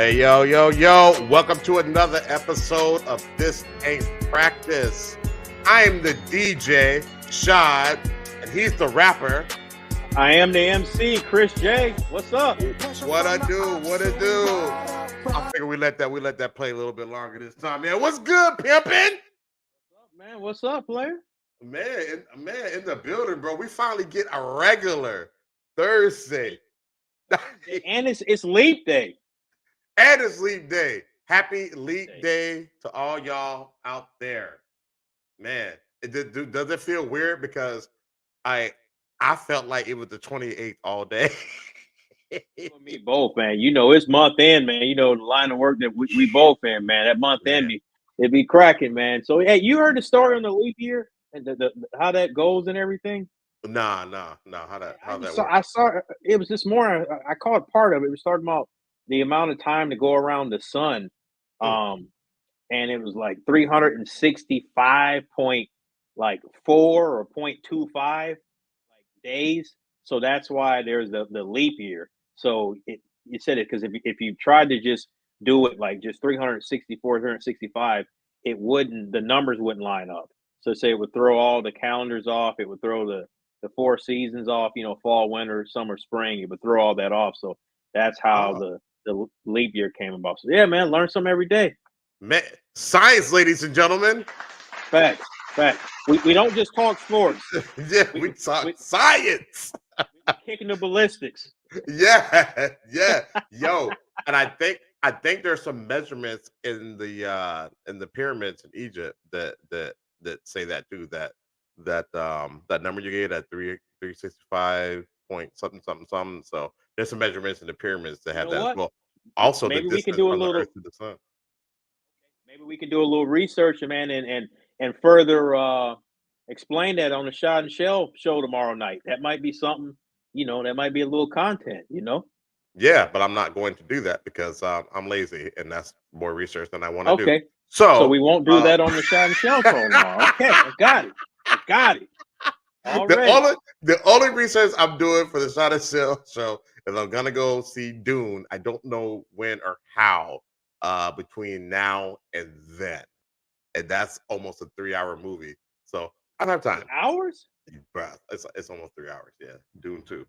Hey, yo, yo, yo. Welcome to another episode of This Ain't Practice. I'm the DJ, Shad, and he's the rapper. I am the MC, Chris J. What's up? What I do, what it do. I figure we let that play a little bit longer this time, man. What's good, pimpin'? Man, what's up, player? Man, in the building, bro. We finally get a regular Thursday. And it's leap day. And it's Leap Day. Happy Leap Day to all y'all out there. Man, does it feel weird? Because I felt like it was the 28th all day. You and me both, man. You know, it's month end, man. You know, the line of work that we both in, man. That month end, it be cracking, man. So, hey, you heard the story on the leap year and the how that goes and everything? Nah. How that works? I saw it was this morning. I caught part of it. It was talking about the amount of time to go around the sun. And it was like 365.4 or 0.25 days. So that's why there's the leap year. So it said it because if you tried to just do it like just 364, 365, the numbers wouldn't line up. So say it would throw all the calendars off, it would throw the four seasons off, fall, winter, summer, spring, it would throw all that off. So that's how the leap year came about. So yeah, man, learn something every day. Man, science, ladies and gentlemen. Facts. We don't just talk sports. Yeah, we talk science. We're kicking the ballistics. Yeah. Yo, and I think there's some measurements in the pyramids in Egypt that say that too. That number you gave, that 365 point something. So there's some measurements in the pyramids that have that as well. Also, maybe the we can do a little. Earth to the sun. Maybe we can do a little research, man, and further explain that on the Shot and Shell show tomorrow night. That might be something. That might be a little content. Yeah, but I'm not going to do that because I'm lazy, and that's more research than I want to do. Okay. So we won't do that on the Shot and Shell show tomorrow. Okay, I got it. The only research I'm doing for the Shot and Shell show is I'm gonna go see Dune. I don't know when or how between now and then, and that's almost a 3-hour movie. So I don't have time. Hours? Bruh, it's almost 3 hours. Yeah, Dune 2.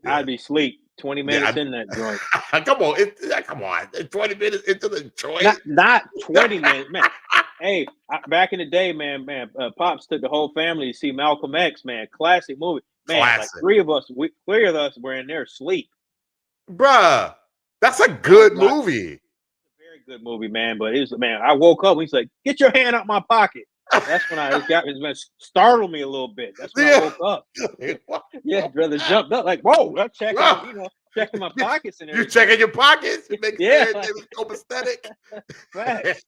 I'd be asleep 20 minutes in that joint. Come on, 20 minutes into the joint. Not 20 minutes, man. Hey, back in the day, man, Pops took the whole family to see Malcolm X, man. Classic movie. Man, Classic. Like three of us were in there asleep. Bruh, that's a good movie. It's a very good movie, man. But I woke up and he's like, "Get your hand out my pocket." That's when it startled me a little bit. That's when I woke up. Yeah, brother jumped up like, "Whoa!" I'm checking, checking my pockets and everything. You checking your pockets? You make everything copacetic. Facts.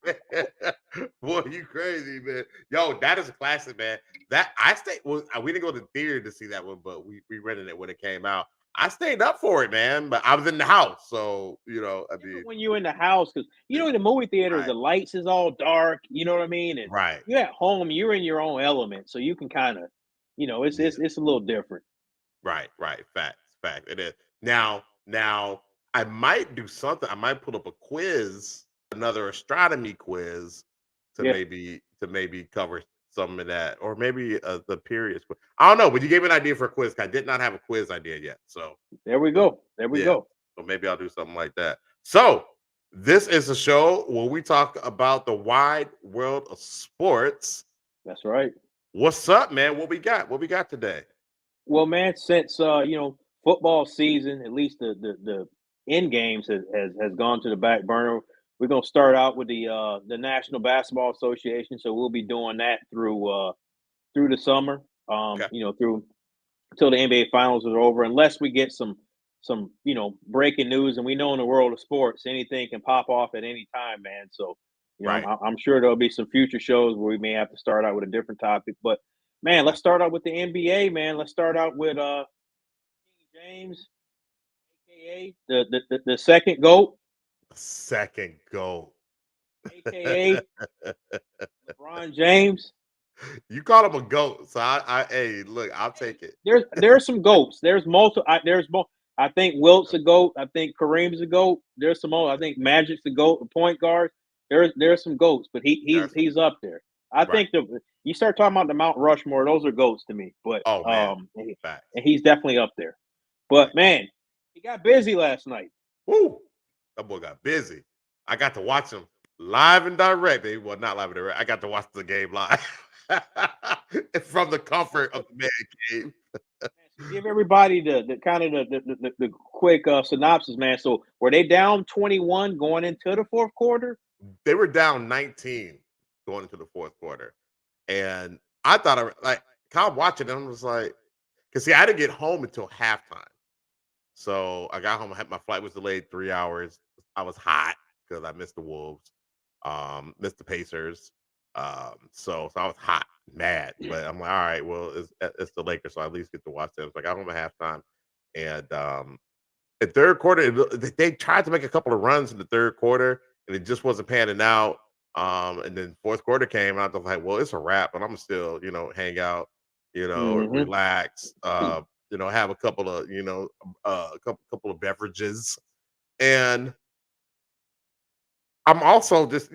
Boy, you crazy, man. Yo, that is a classic, man. That I stayed. Well, we didn't go to the theater to see that one, but we rented it when it came out. I stayed up for it, man, but I was in the house, so when you're in the house, because in the movie theater, the lights is all dark. You know what I mean? And right. You're at home, you're in your own element, so you can kind of, it's a little different. Right. Fact. It is. Now, I might do something. I might put up a quiz, another astronomy quiz, to maybe cover some of that, or maybe the periods. I don't know, but you gave me an idea for a quiz. I did not have a quiz idea yet, so there we go. So maybe I'll do something like that. So this is a show where we talk about the wide world of sports. That's right. What's up, man? What we got today? Well, man, since football season, at least the end games has gone to the back burner. We're gonna start out with the National Basketball Association, so we'll be doing that through the summer. Through until the NBA Finals are over, unless we get some breaking news. And we know in the world of sports, anything can pop off at any time, man. So I'm sure there'll be some future shows where we may have to start out with a different topic. But man, let's start out with the NBA, man. Let's start out with James, aka the second GOAT. Second GOAT. AKA LeBron James. You call him a GOAT, so hey, look, I'll take it. There's some GOATs. There's multiple. I think Wilt's a GOAT. I think Kareem's a GOAT. There's some more. I think Magic's a GOAT, the point guard. There's some GOATs, but he's up there. I Right. think you start talking about the Mount Rushmore, those are GOATs to me. But Oh man, and facts. he's definitely up there. But Right. man, he got busy last night. Woo! That boy got busy. I got to watch him live and direct. Well, not live and direct. I got to watch the game live from the comfort of the man cave. So give everybody the kind of the quick synopsis, man. So were they down 21 going into the fourth quarter? They were down 19 going into the fourth quarter, and I thought kind of watching them was like, because see, I didn't get home until halftime. So I got home. My flight was delayed 3 hours. I was hot because I missed the Wolves, missed the Pacers. So I was hot, mad. But I'm like, all right, well, it's the Lakers, so I at least get to watch them. So I got home at halftime, and the third quarter, they tried to make a couple of runs in the third quarter, and it just wasn't panning out. And then fourth quarter came, and I was like, well, it's a wrap, but I'm still, hang out, relax, have a couple of, a couple of beverages. And I'm also just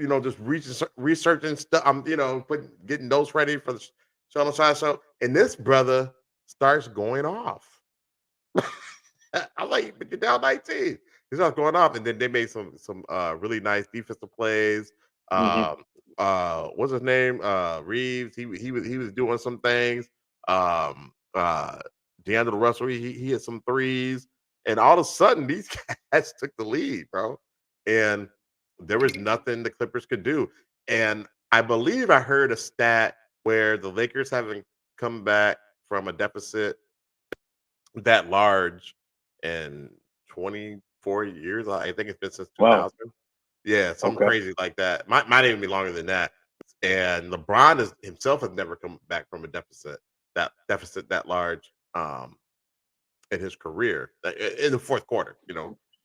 researching stuff. I'm, getting notes ready for the show on the side show. And this brother starts going off. I'm like, but you're down 19. He starts going off, and then they made some really nice defensive plays. What's his name? Reeves. He was doing some things. D'Angelo Russell, he hit some threes, and all of a sudden these guys took the lead, bro. And there was nothing the Clippers could do. And I believe I heard a stat where the Lakers haven't come back from a deficit that large in 24 years. I think it's been since 2000. Wow. Yeah, something crazy like that. Might even be longer than that. And LeBron himself has never come back from a deficit that large in his career in the fourth quarter.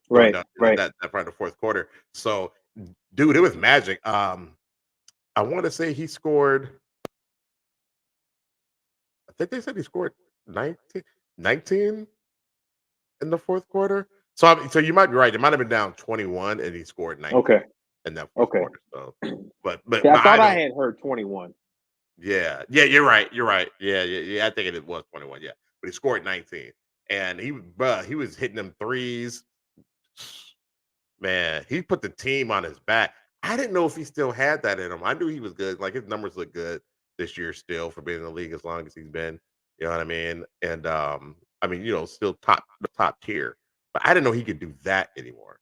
Right. That part of the fourth quarter. So, dude, it was magic. I want to say he scored. I think they said he scored 19 in the fourth quarter. So you might be right. It might have been down 21, and he scored 19. Okay. In that fourth quarter. So, but I thought I had heard 21. Yeah, you're right. You're right. Yeah. I think it was 21. Yeah, but he scored 19, and he was hitting them threes. Man, he put the team on his back. I didn't know if he still had that in him. I knew he was good. Like his numbers look good this year still for being in the league as long as he's been. You know what I mean? And still top tier. But I didn't know he could do that anymore.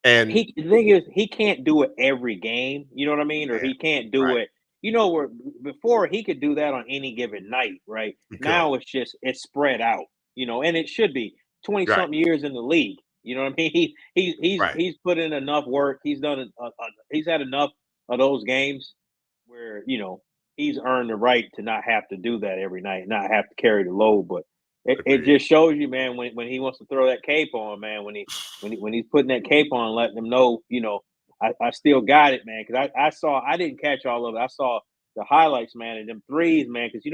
And the thing is, he can't do it every game. You know what I mean? Or he can't do it. Where before he could do that on any given night, right? Now it's spread out. And it should be 20-something years in the league. You know what I mean? He's put in enough work. He's done. He's had enough of those games where he's earned the right to not have to do that every night, not have to carry the load. But it just shows you, man, when he wants to throw that cape on, man, when he's putting that cape on, letting them know, I still got it, man. Because I didn't catch all of it. I saw the highlights, man, and them threes, man. Because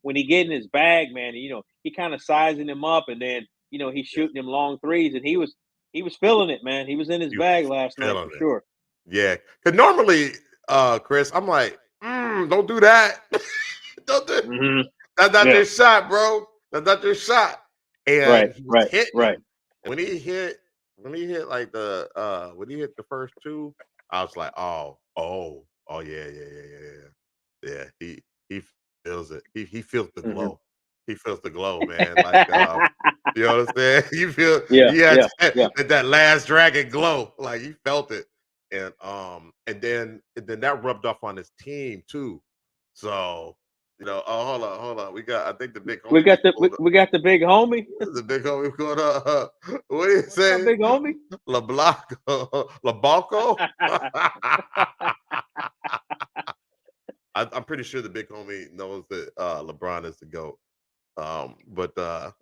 when he get in his bag, man, he kind of sizing him up, and then he's shooting them long threes, and he was feeling it, man. He was in his bag last night for sure. Yeah, because normally, Chris, I'm like, don't do that. Don't do it. That's not your shot, bro. That's not your shot. And right. When he hit like when he hit the first two, I was like, oh yeah. He feels it. He feels the glow. He feels the glow, man. Like you know what I'm saying? You feel that last dragon glow. Like he felt it. And then that rubbed off on his team too. So hold on. I think the big homie. We got the big homie. The big homie going what do you say? Big homie? LaBlanco? I'm pretty sure the big homie knows that LeBron is the GOAT. But I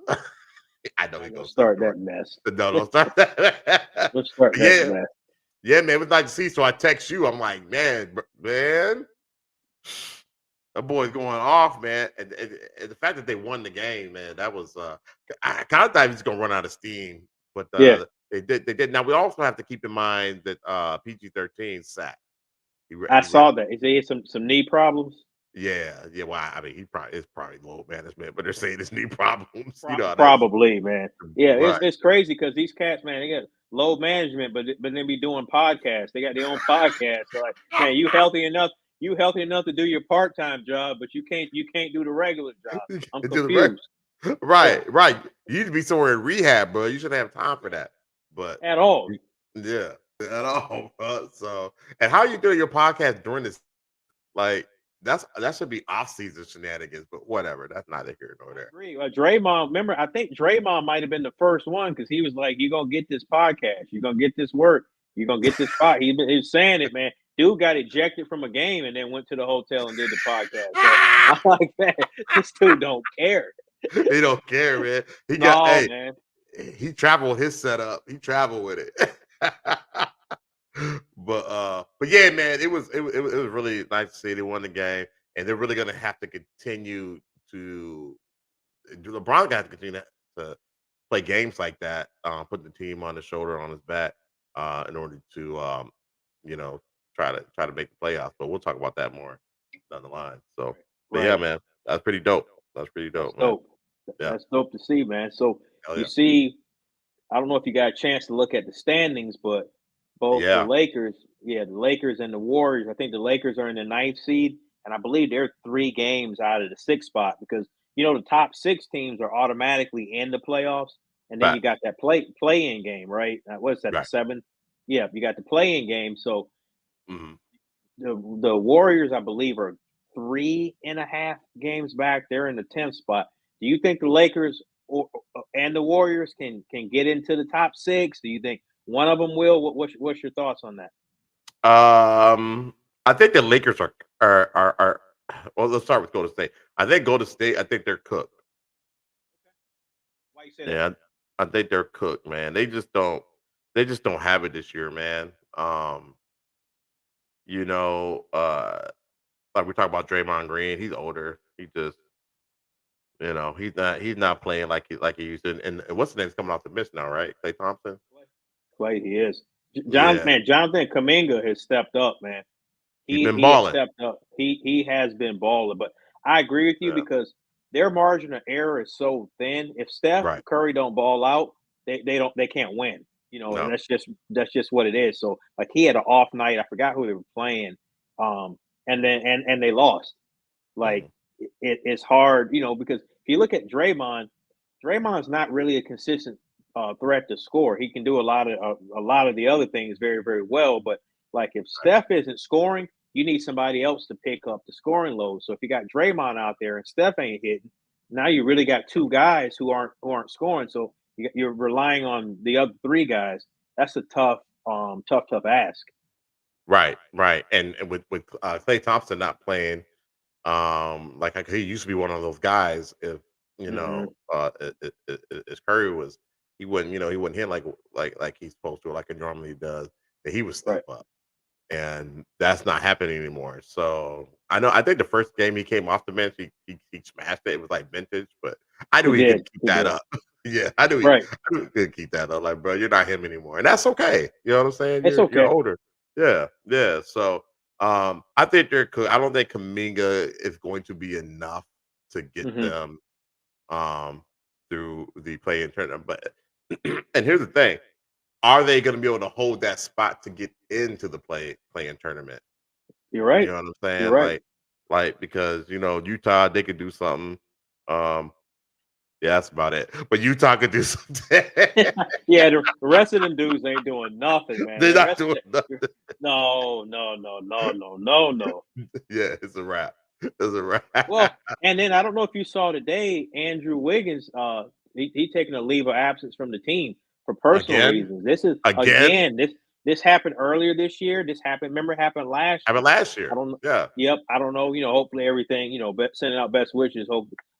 know he's gonna start that mess. No, don't start that. Let's start that mess. Yeah, man, it was nice to see. So I text you. I'm like, man, that That boy's going off, man. And the fact that they won the game, man, that was I kind of thought he was gonna run out of steam, but Yeah, they did. Now we also have to keep in mind that PG-13 sacked. I He ran. saw that. Is he had some knee problems? Yeah, yeah. Well, I mean, it's probably low management, but they're saying it's knee problems. You Pro- know how that's probably, man. Yeah, it's right. it's crazy because these cats, man, they got low management, but they be doing podcasts. They got their own podcast. So like, man, you healthy enough? You healthy enough to do your part time job, but you can't do the regular job. I'm Into the rec- confused. Yeah, right, right. You need to be somewhere in rehab, bro. You shouldn't have time for that. But at all. yeah, at all. Bro. So, and how are you doing your podcast during this? Like, that should be off season shenanigans, but whatever. That's neither here nor I there. agree. Draymond, remember, I think Draymond might have been the first one because he was like, "You're gonna get this podcast. You're gonna get this work. You're gonna get this spot." He was saying it, man. Dude got ejected from a game and then went to the hotel and did the podcast. So I'm like, man, this dude don't care. He don't care, man. He got No, hey, man. he traveled his setup. He traveled with it. But yeah, man, it was really nice to see they won the game, and they're really gonna have to continue to do. LeBron got to continue to play games like that, putting the team on the shoulder on his back, in order to you know try to make the playoffs. But we'll talk about that more down the line. So, but yeah, Right. man, that's pretty dope. That's pretty That's dope, man. dope. Yeah, That's dope to see, man. So hell you yeah, see, I don't know if you got a chance to look at the standings, but both the yeah, Lakers, yeah, the Lakers and the Warriors. I think the Lakers are in the ninth seed, and I believe they're 3 games out of the sixth spot because the top six teams are automatically in the playoffs, and then right, you got that play in game, right? What's that? The right. seventh? Yeah, you got the play in game. So Hmm. the Warriors, I believe, are 3.5 games back. They're in the 10th spot. Do you think the Lakers and the Warriors can get into the top six? Do you think one of them will? What's your thoughts on that? I think the Lakers are. Well, let's start with Golden State. I think Golden State. I think they're cooked. Why you say that? Yeah, I think they're cooked, man. They just don't. They just don't have it this year, man. You know, like we talk about Draymond Green. He's older. He just, he's not playing like he used to. And what's his name's coming off the bench now, right? Clay Thompson. Clay, he is. Yeah, Jonathan Kaminga has stepped up, man. he's He been he has balling. stepped up. He has been balling. But I agree with you Yeah, because their margin of error is so thin. If Steph right. Curry don't ball out, they can't win. And No. that's just what it is. So like he had an off night. I forgot who they were playing. And then and they lost. Like Mhm. it's hard, because if you look at Draymond's not really a consistent threat to score. He can do a lot of the other things very very well, but like if Right. Steph isn't scoring, you need somebody else to pick up the scoring load. So if you got Draymond out there and Steph ain't hitting, now you really got two guys who aren't scoring. So you're relying on the other three guys. That's a tough ask. Right, right. And with Clay Thompson not playing, he used to be one of those guys. If Hmm. as Curry was, he wouldn't hit like he's supposed to, like he normally does. That he would step Right. up, and that's not happening anymore. So I think the first game he came off the bench, he smashed it. It was like vintage, but I knew He he did. could keep He that did. up. Yeah, I Right. knew he could keep that up. Like, bro, you're not him anymore, and that's okay. You know what I'm saying? It's You're okay. older. Yeah, yeah. So I think they're cool. I don't think Kaminga is going to be enough to get Hmm. them um through the play-in tournament. But and here's the thing: are they going to be able to hold that spot to get into the play-in tournament? You're You right. know what I'm You're saying? right. Like because Utah they could do something. Um, yeah, that's about it. But Utah could do something. Yeah, the rest of them dudes ain't doing nothing, man. They're The not rest of doing the nothing. no, no, no, no, no, no, no. Yeah, it's a wrap. It's a wrap. Well, and then I don't know if you saw today, Andrew Wiggins, he taking a leave of absence from the team for personal Again, reasons. This is again. again, this happened earlier this year. This happened, remember, it happened last Happened year. last I year. don't know. Yeah. Yep, I don't know. Hopefully everything, sending out best wishes.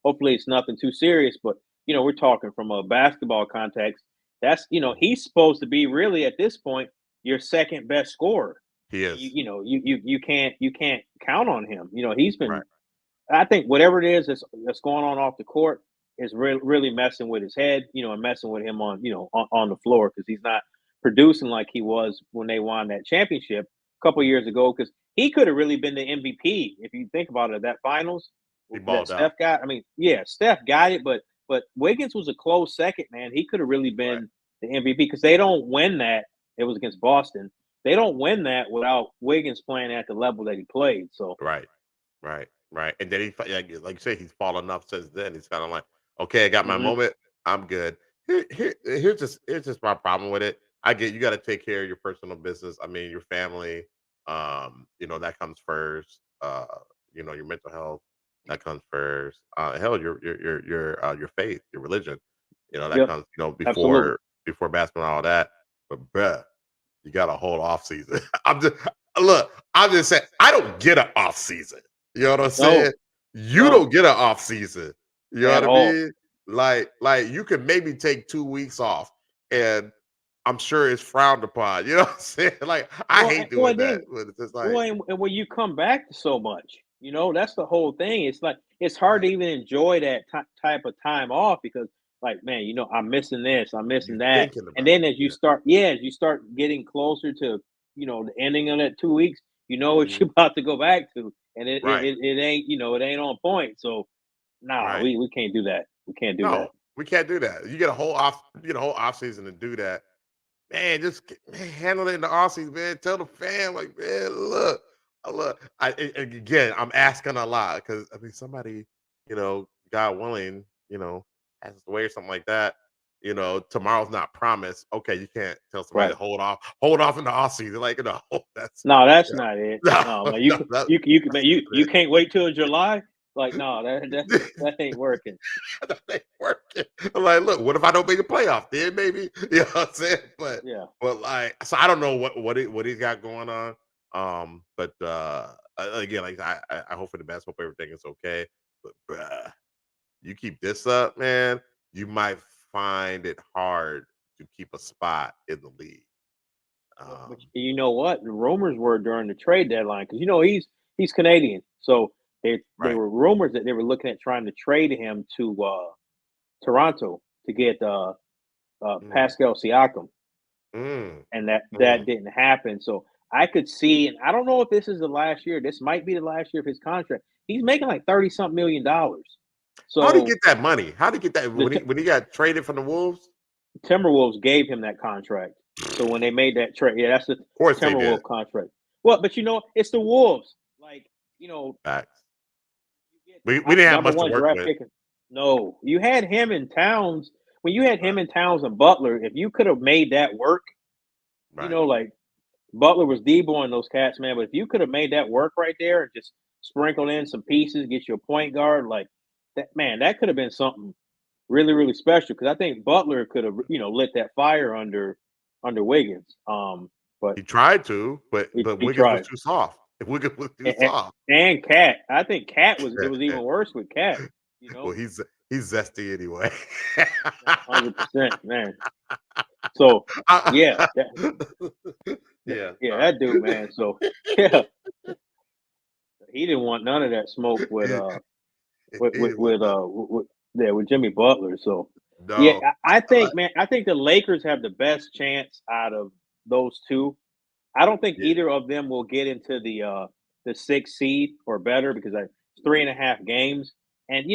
Hopefully it's nothing too serious. But we're talking from a basketball context. That's he's supposed to be really at this point your second best scorer. He You is. you know you you you can't count on him. He's Right. been I think whatever it is that's going on off the court is really messing with his head, and messing with him on the floor because he's not producing like he was when they won that championship a couple years ago. Because he could have really been the MVP if you think about it. That finals He that balled out. Steph got. I mean, yeah, Steph got it, but Wiggins was a close second, man. He could have really Right. been the MVP because they don't win that. It was against Boston. They don't win that without Wiggins playing at the level that he played. So, Right. Right. Right. And then like you say, he's fallen off since then. He's kind of like, okay, I got my mhm. moment. I'm good. Here's just my problem with it. I get you got to take care of your personal business. I mean, your family. That comes first. Your mental health that comes first. Hell, your faith, your religion. That Yep, comes absolutely. before basketball and all that. But bruh, you got a whole off season. I'm just saying, I don't get an off season. You know what I'm saying? No, You no, don't get an off season. You know at what I all. mean? Like you could maybe take 2 weeks off, and I'm sure it's frowned upon. You know what I'm saying? Like I Well, hate well, doing that. then, But it's just well, like, and when you come back so much, that's the whole thing. It's like it's hard to right? even enjoy that type of time off because, like, man, I'm missing this, I'm You missing that, thinking and about then it? as you start getting closer to, the ending of that 2 weeks, you know Yeah. what you're about to go back to, and it it, Right. it, it ain't, it ain't on point. So, nah, Right. we can't do that. We can't do that. No, we can't do that. You get a whole off. You get a whole off season to do that. Man, just handle it in the offseason, man. Tell the fam, like, man, look, again, I'm asking a lot because I mean, somebody, God willing, passes away or something like that. Tomorrow's not promised. Okay, you can't tell somebody Right. to hold off in the offseason. Like, no, that's No, that's yeah, not it. No, no, man, no, that, you can man, you that's can't wait till July. Like, no, it. that ain't working. That ain't working. I'm like, look, what if I don't make a playoff? Then maybe, you know what I'm saying? Yeah. But like, so I don't know what he's got going on. But again, like I hope for the best. Hope everything is okay. But bruh, you keep this up, man, you might find it hard to keep a spot in the league. But Um, you know what? The rumors were during the trade deadline because he's Canadian, so they right. were rumors that they were looking at trying to trade him to Toronto to get Mm, Pascal Siakam, mm, and that mm. didn't happen. So I could see, and I don't know if this is the last year. This might be the last year of his contract. He's making like 30 something $1 million. How'd he So get that money? How'd he get that the when he got traded from the Wolves? Timberwolves gave him that contract. So when they made that trade, yeah, that's the Of course they did. Timberwolf contract. Well, but it's the Wolves. Like, Facts. you get the We didn't have number much to one work draft with. pick. No, you had him in Towns. When you had Right, him in Towns and Butler, if you could have made that work, right. like Butler was D-boying those cats, man. But if you could have made that work right there and just sprinkled in some pieces, get you a point guard, like that, man, that could have been something really, really special because I think Butler could have, lit that fire under Wiggins. But He tried to, but he Wiggins was tried. too soft. Wiggins was too And, soft. Cat, I think Cat was even worse with Cat. You Well, know, he's zesty anyway. 100%, man. So yeah, Yeah, yeah, sorry. that dude, man. So yeah, he didn't want none of that smoke He didn't want nothing. with Jimmy Butler. So yeah, No. I think, man, I think the Lakers have the best chance out of those two. I don't think Yeah, either of them will get into the 6th seed or better because it's 3.5 games. And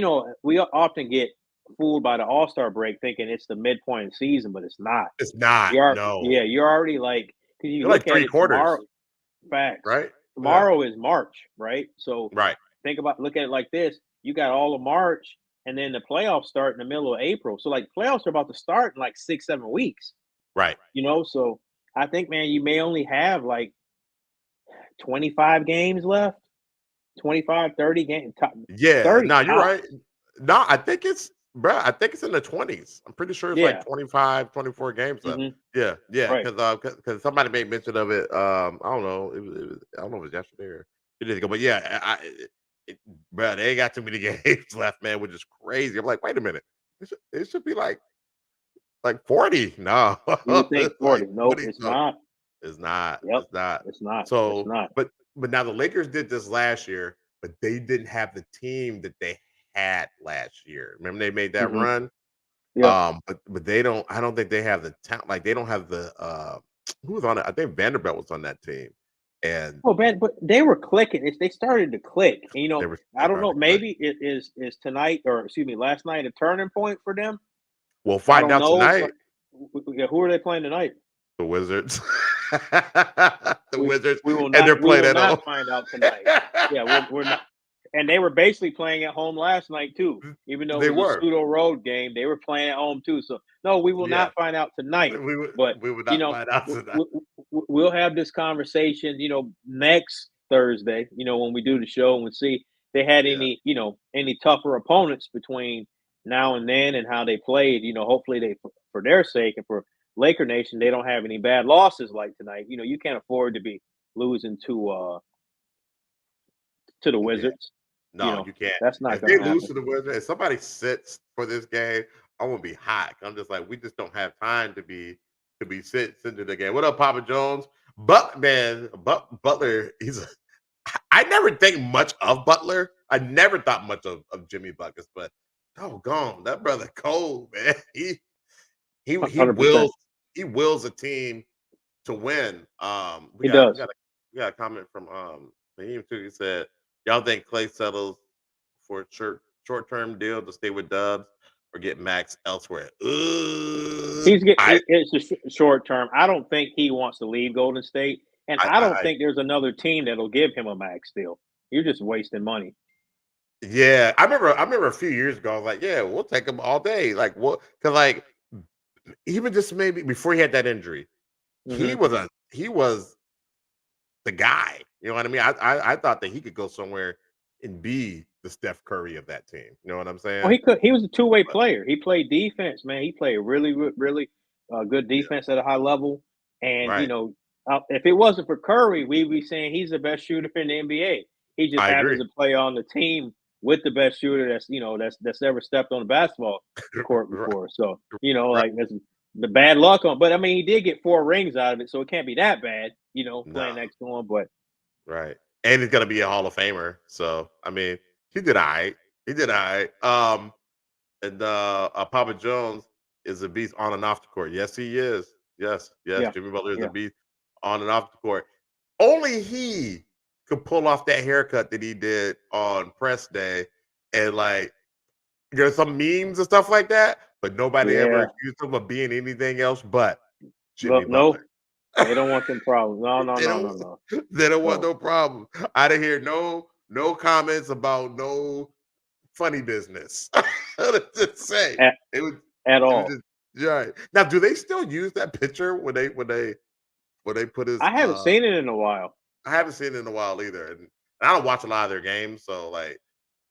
we often get fooled by the All-Star break thinking it's the midpoint of the season, but it's not. it's not. Yeah, No. you're already like because you They're like look at three it tomorrow. quarters, Facts. right? Yeah. Tomorrow is March, right? So Right. look at it like this: you got all of March, and then the playoffs start in the middle of April. So like playoffs are about to start in like 6, 7 weeks. Right. So I think, man, you may only have like 25 games left, 25, 30 games, Yeah. 30 No, you're right. tops. No, I think it's in the 20s. I'm pretty sure it's like Yeah. 25, 24 games left. Hmm. Yeah, yeah, Right. because somebody made mention of it. I don't know. I don't know if it was yesterday or 2 days ago, but yeah, bro, they ain't got too many games left, man, which is crazy. I'm like, wait a minute, it should be like 40. No, You would think it's like 40. Nope, 20. it's No, not. it's not. Yep. It's not. It's not. It's So, not. but now the Lakers did this last year, but they didn't have the team that they had last year. Remember they made that Mhm. run? Yep. But they don't. I don't think they have the talent. Like they don't have the. Who was on it? I think Vanderbilt was on that team, and Well, man, but they were clicking. They started to click. And, they I don't know. started to click. Maybe it is tonight, or excuse me, last night, a turning point for them. We'll I find don't out know. tonight. Yeah, who are they playing tonight? The Wizards, the We Wizards, we will and not they're we playing will at home. not find out tonight. Yeah, we're not. And they were basically playing at home last night too. Even though They it was a were, pseudo road game, they were playing at home too. So no, we will yeah. not find out tonight. We would But we would you not know, find out we, tonight. we, we'll have this conversation. Next Thursday. When we do the show, and we see they had Yeah, any tougher opponents between now and then, and how they played. Hopefully they, for their sake and for Laker Nation, they don't have any bad losses like tonight. You can't afford to be losing to the you can't. Wizards. No, you can't. That's not If they gonna lose happen. to the Wizards, if somebody sits for this game, I'm gonna be hot. I'm just like, we just don't have time to be sitting to the game. What up, Papa Jones? Butler. I never think much of Butler. I never thought much of Jimmy Buckets, but doggone that brother cold, man. He 100%. wills a team to win. We He got we does. got a we got a comment from Naheem too. He said, "Y'all think Clay settles for a short term deal to stay with Dubs or get Max elsewhere?" It's a short term. I don't think he wants to leave Golden State, and I don't I think there's another team that'll give him a max deal. You're just wasting money. yeah, I remember a few years ago. I was like, yeah, we'll take him all day. Like what? Because like even just maybe before he had that injury, Hmm. he was the guy. You know what I mean? I thought that he could go somewhere and be the Steph Curry of that team. You know what I'm Well, saying? he could. He was a two-way But player. He played defense, man. He played really, really good yeah, defense at a high level. And right. if it wasn't for Curry, we'd be saying he's the best shooter in the NBA. He just I happens agree. to play on the team with the best shooter that's ever stepped on the basketball court Right, before. So right. like that's the bad luck on. But I mean, he did get 4 rings out of it, so it can't be that bad. No, Playing next to him, but right. And he's gonna be a Hall of Famer. So I mean, he did all right. He did all right. And Papa Jones is a beast on and off the court. Yes, he is. Yes, yes. yeah, Jimmy Butler is a yeah. beast on and off the court. Only he could pull off that haircut that he did on press day, and like there's some memes and stuff like that, but nobody ever Yeah. accused him of being anything else but Jimmy Look, Butler. no, they don't want them problems. No, no, They no, don't no, no, they don't want no. no problem. I didn't hear no comments about no funny business. Just say At it was at it was all. just right. Now, do they still use that picture when they put his I haven't seen it in a while. I haven't seen it in a while either. And I don't watch a lot of their games, so like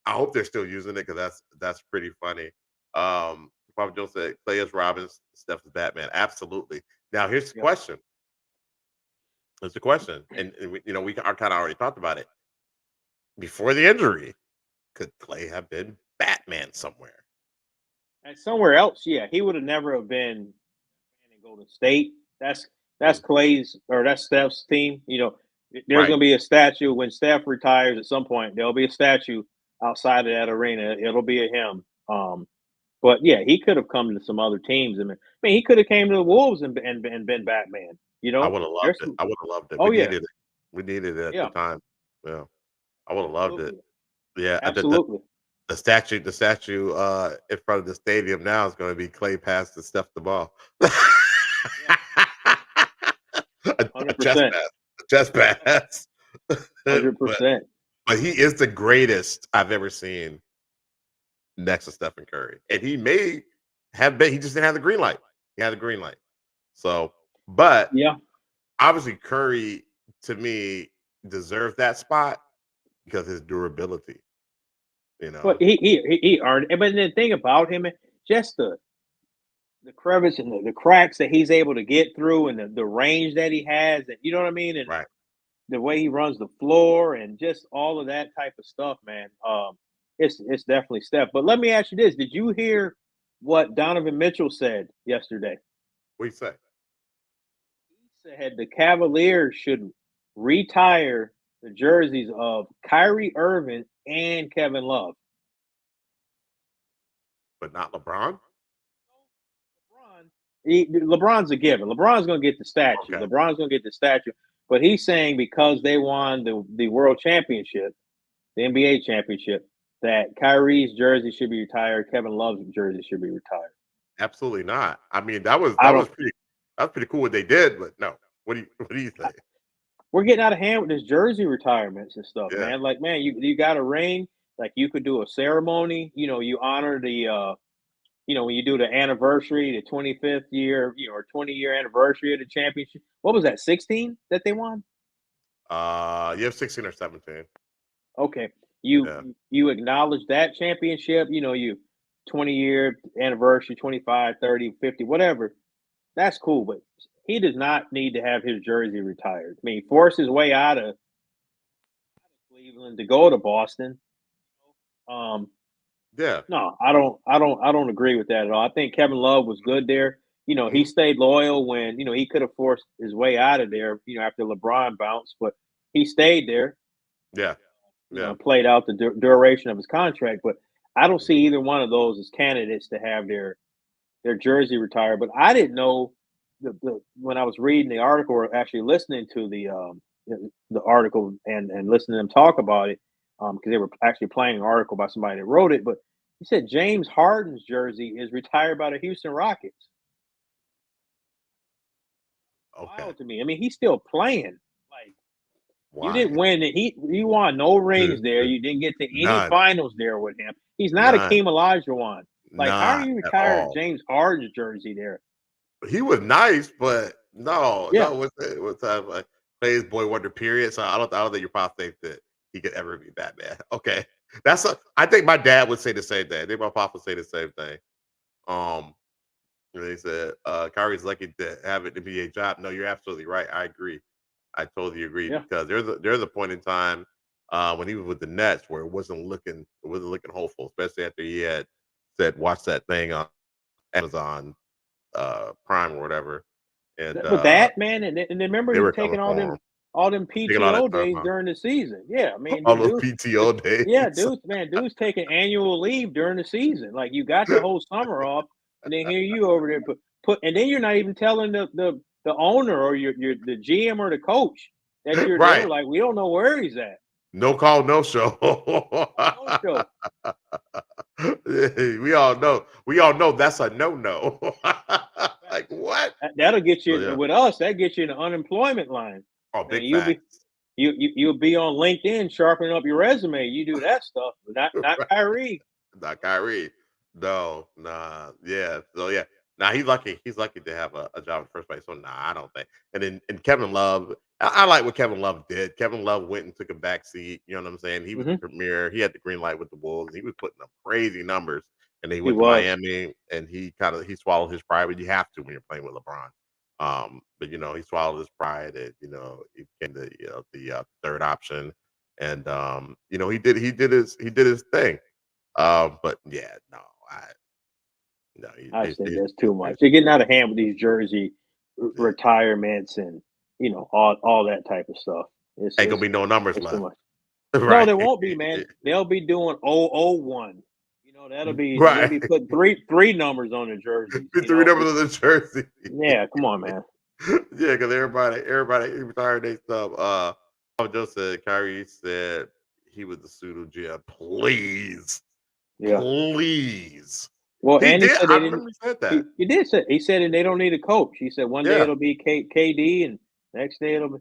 I hope they're still using it because that's pretty funny. Papa Joe said Clay is Robin, Steph is Batman. Absolutely. Now here's the Yep. question. Here's the question. And we are kind of already talked about it. Before the injury, could Clay have been Batman somewhere? And somewhere else, yeah, he would have never have been in Golden State. That's Mm, Clay's, or that's Steph's team. There's right. gonna be a statue when Steph retires at some point. There'll be a statue outside of that arena. It'll be of him. But yeah, he could have come to some other teams. I mean, he could have came to the Wolves and been Batman. I would have There's loved it. some. I would have loved it. Oh yeah, We needed it at the yeah, time. Yeah. I would have loved it. absolutely, Yeah. absolutely. The statue in front of the stadium now is going to be Clay pass to Steph the ball. Yeah, A hundred chest percent, pass. A chest pass. hundred but percent. but he is the greatest I've ever seen next to Stephen Curry. And he may have been, he just didn't have the green light. He had the green light. So, but Yeah, obviously Curry to me deserves that spot because his durability, you but know. he earned it. But the thing about him, just the crevice and the cracks that he's able to get through, and the range that he has, and you know what I mean, and Right. the way he runs the floor, and just all of that type of stuff, man. It's definitely Steph. But let me ask you this: did you hear what Donovan Mitchell said yesterday? What do you say? He said the Cavaliers should retire the jerseys of Kyrie Irving and Kevin Love. But not LeBron. LeBron's a given. LeBron's going to get the statue. Okay. LeBron's going to get the statue. But he's saying because they won the world championship, the NBA championship, that Kyrie's jersey should be retired. Kevin Love's jersey should be retired. Absolutely not. I mean, that was pretty cool what they did, but no. What do you think? We're getting out of hand with this jersey retirements and stuff, Yeah. man. Like, man, you got a ring. Like, you could do a ceremony. You know, you honor the when you do the anniversary, the 25th year, or 20-year anniversary of the championship. What was that, 16 that they won? You have 16 or 17. Okay. You acknowledge that championship, you 20-year anniversary, 25, 30, 50, whatever. That's cool, but he does not need to have his jersey retired. I mean, he forced his way out of Cleveland to go to Boston. Yeah. No, I don't agree with that at all. I think Kevin Love was good there. He stayed loyal when, he could have forced his way out of there, after LeBron bounced, but he stayed there. Yeah. Played out the duration of his contract, but I don't see either one of those as candidates to have their jersey retired. But I didn't know when I was reading the article or actually listening to the article and listening to them talk about it, because they were actually playing an article by somebody that wrote it. But he said James Harden's jersey is retired by the Houston Rockets. Okay. Wild to me. I mean, he's still playing. Like, why? You didn't win it. You won no rings there. You didn't get to any finals there with him. He's not Akeem Olajuwon. Like, how are you retiring James Harden's jersey there? He was nice, but no. What's that? Like, play his boy wonder period. So I don't think your pop think that he could ever be Batman. Okay, I think my dad would say the same thing. I think my pop would say the same thing. He said Kyrie's lucky to have an NBA job. No, you're absolutely right. I agree. I totally agree because there's a point in time when he was with the Nets where it wasn't looking hopeful, especially after he had said watch that thing on Amazon Prime or whatever. And but that man, and then remember they were taking all them taking all PTO that days time, during the season. Yeah, I mean, all those PTO days. Yeah, dude's taking annual leave during the season. Like, you got the whole summer off, and then here you over there and then you're not even telling the owner or the GM or the coach that you're there. Like, we don't know where he's at. No call, no show. No show. We all know that's a no. Like, what? That'll get you with us. That gets you in the unemployment line. Oh, big you'll be on LinkedIn sharpening up your resume. You do that stuff, not Kyrie. Not Kyrie. No, nah, yeah. So yeah. Nah, he's lucky. He's lucky to have a job in first place. So nah, I don't think. And Kevin Love, I like what Kevin Love did. Kevin Love went and took a back seat. You know what I'm saying? He was the premier. He had the green light with the Wolves. He was putting up crazy numbers. And then he went to Miami, and he swallowed his pride. But you have to when you're playing with LeBron. But he swallowed his pride, and he became the third option. And he did his thing. But yeah, no, I think that's too much. You're getting out of hand with these jersey retirements and all that type of stuff. Ain't gonna be no numbers left. Right. No, there won't be, man. They'll be doing 001. That'll be they'll be putting three numbers on the jersey. Three numbers on the jersey. Yeah, come on, man. Yeah, because everybody retired their stuff. Joe said Kyrie said he was the pseudo GM. Please. Yeah. Please. Well, he and did. he said I remember he said that. He did say they don't need a coach. He said one day it'll be KD and next day it'll be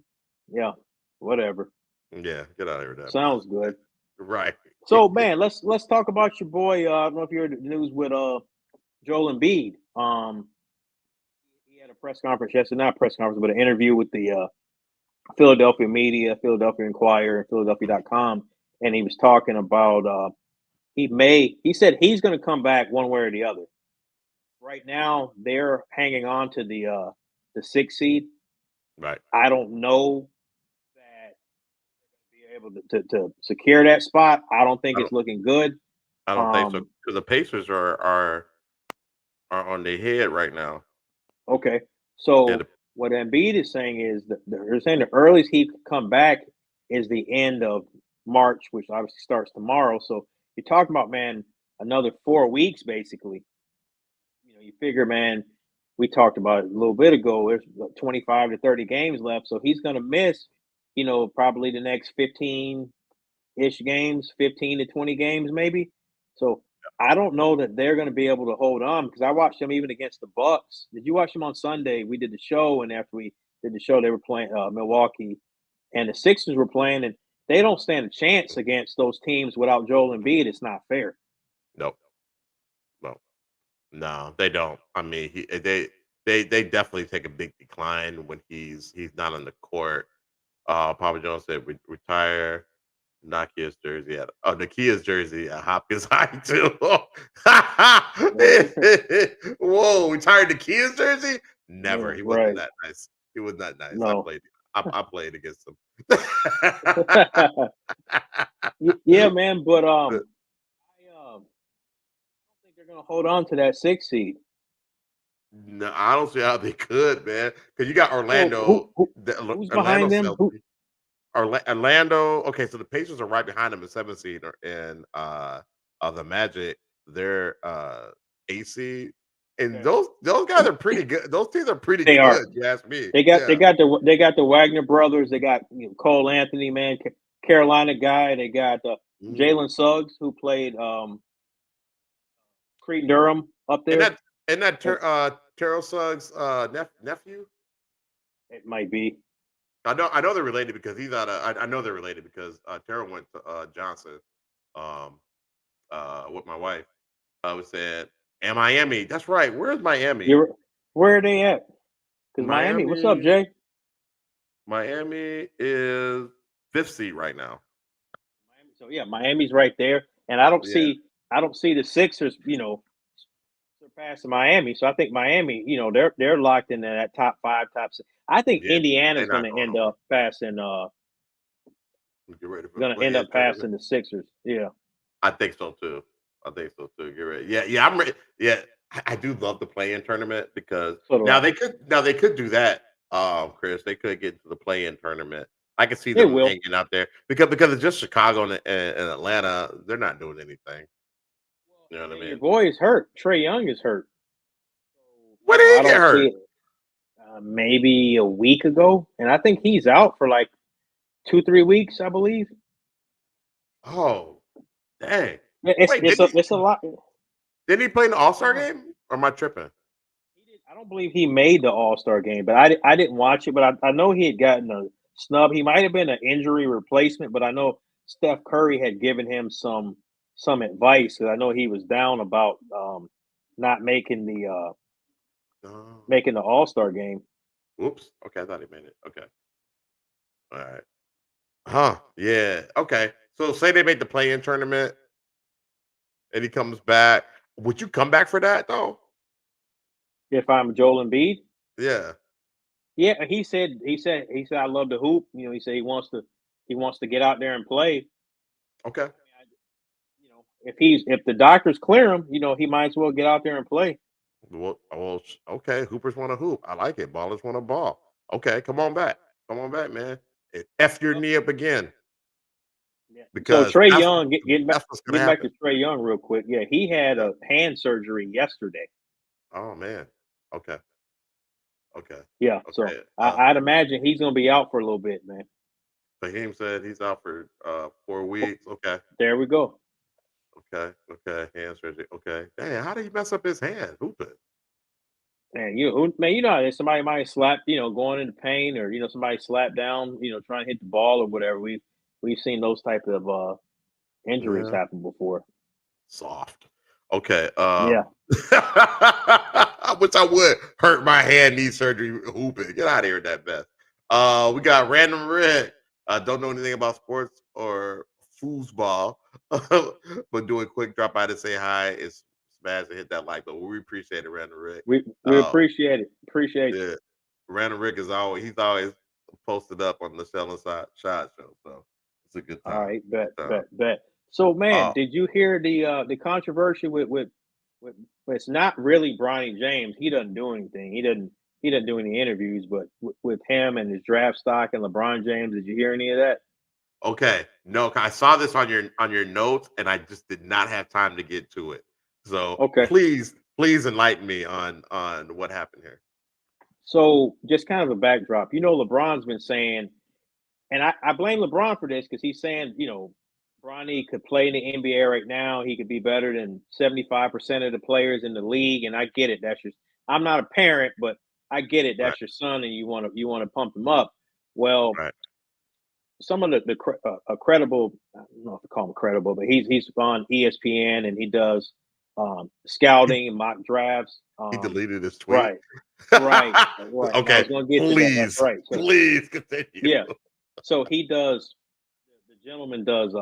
whatever. Yeah, get out of here. Sounds good. Right. So, man, let's talk about your boy. I don't know if you heard the news with Joel Embiid. He had a press conference yesterday, not a press conference, but an interview with the Philadelphia media, Philadelphia Inquirer, and Philadelphia.com, and he was talking about he said he's going to come back one way or the other. Right now, they're hanging on to the 6th seed. Right. I don't know that they're going to be able to secure that spot. I don't think it's looking good. I don't think so, because the Pacers are on their head right now. Okay, so what Embiid is saying is that they're saying the earliest he could come back is the end of March, which obviously starts tomorrow. So you're talking about, man, another 4 weeks basically. You figure, man, we talked about it a little bit ago. There's 25 to 30 games left, so he's going to miss, probably the next 15-ish games, 15 to 20 games, maybe. So I don't know that they're going to be able to hold on because I watched them even against the Bucks. Did you watch them on Sunday? We did the show, and after we did the show, they were playing Milwaukee, and the Sixers were playing, and they don't stand a chance against those teams without Joel Embiid. It's not fair. Nope. No. No, they don't. I mean, they definitely take a big decline when he's not on the court. Papa Jones said retire Nakia's jersey at Nakia's jersey at Hopkins High too. Whoa, retired Nakia's jersey? Never. He wasn't Right. that nice. He was not nice. No. I played against him. Yeah, man, but I don't think they're gonna hold on to that 6 seed. No, I don't see how they could, man. Because you got So Orlando. who's Orlando behind them? sells. Orlando. Okay, so the Pacers are right behind them in 7 seed, and the Magic, they're AC, and Okay. those guys are pretty good. Those teams are pretty They are. good. You ask me. They got Yeah. they got the Wagner brothers. They got Cole Anthony, man, Carolina guy. They got Mhm. Jalen Suggs, who played Creed Durham up And there. that And Terrell Suggs nephew. it might be. I know they're related because he's out of. I know they're related because Terrell went to Johnson, um, with my wife. I was saying, and Miami. That's right. Where's Miami? You're where are they at? Because Miami. What's up, Miami. Jay? Miami is 5th seed right now. So yeah, Miami's right there, and Yeah, I don't see the Sixers, surpassing Miami. So I think Miami, they're locked in that top five, top six. I think yeah. They're Indiana's not going nowhere. Get ready for the going to end play-in up tournament. passing the Sixers. Yeah, I think so too. I think so too. Get ready. Yeah, yeah. I'm ready. Yeah, I do love the play-in tournament because so do I. now they could do that. Chris, they could get to the play-in tournament. I can see They them will. hanging out there because it's just Chicago and Atlanta. They're not doing anything. You know what I And your mean? boy is hurt. Trey Young is hurt. When did I he get don't see hurt? it. Maybe a week ago, and I think he's out for like 2 3 weeks, I believe. Oh, dang. Yeah, Wait, it's a lot. didn't he play in the All Star Uh, game? Or am I tripping? I don't believe he made the All Star game, but I didn't watch it. But I know he had gotten a snub. He might have been an injury replacement, but I know Steph Curry had given him some advice because I know he was down about not No. making the All Star game. Whoops. Okay, I thought he made it. Okay. All right. Huh. Yeah. Okay. So say they make the play-in tournament and he comes back. Would you come back for that though? If I'm Joel Embiid, Yeah. yeah, he said I love to hoop. He said he wants to get out there and play. Okay. If the doctors clear him, he might as well get out there and play. Okay. Hoopers want to hoop. I like it. Ballers want to ball. Okay. Come on back. Come on back, man. F your Yep. knee up again Yeah. So because Trey Young, that's what's gonna getting back to happen. Trey Young real quick. Yeah, he had Yeah. a hand surgery yesterday. Oh man. Okay. Okay. Yeah, so Okay. I'd imagine he's gonna be out for a little bit, man. Fahim said he's out for 4 weeks. Okay. There we go. Okay. Okay. Hand surgery. Okay. Dang, how did he mess up his hand? Hooping. Man, you know how somebody might slap, going into pain, or somebody slap down, trying to hit the ball or whatever. We've seen those type of injuries Yeah. happen before. Soft. Okay. Yeah. I wish I would hurt my hand, knee surgery, hooping. Get out of here with that mess. We got Random Rick. Don't know anything about sports or foosball, but do a quick drop by to say hi. It's smash and hit that like, but we appreciate it, Random Rick. We Uh, appreciate it. Appreciate you. yeah, Random Rick is always posted up on the Selling Side Shot Show, so it's a good All time. right, bet, Good time. bet, bet. So, man, Uh, did you hear the controversy with it's not really Bronny James. He doesn't do anything. He doesn't do any interviews, but with him and his draft stock and LeBron James, did you hear any of that? Okay. No, I saw this on your notes, and I just did not have time to get to it. So Okay. please enlighten me on what happened here. So just kind of a backdrop. LeBron's been saying, and I blame LeBron for this because he's saying, Bronny could play in the NBA right now. He could be better than 75% of the players in the league. And I get it. I'm not a parent, but I get it. Right. That's your son, and you want to pump him up. Well, Right. some of a credible, I don't know if to call him credible, but he's on ESPN and he does He, scouting and mock drafts. he deleted his tweet. Right, right. And I Okay. was going to get to that. That's Please, right. So please continue. yeah, so he does. The gentleman does.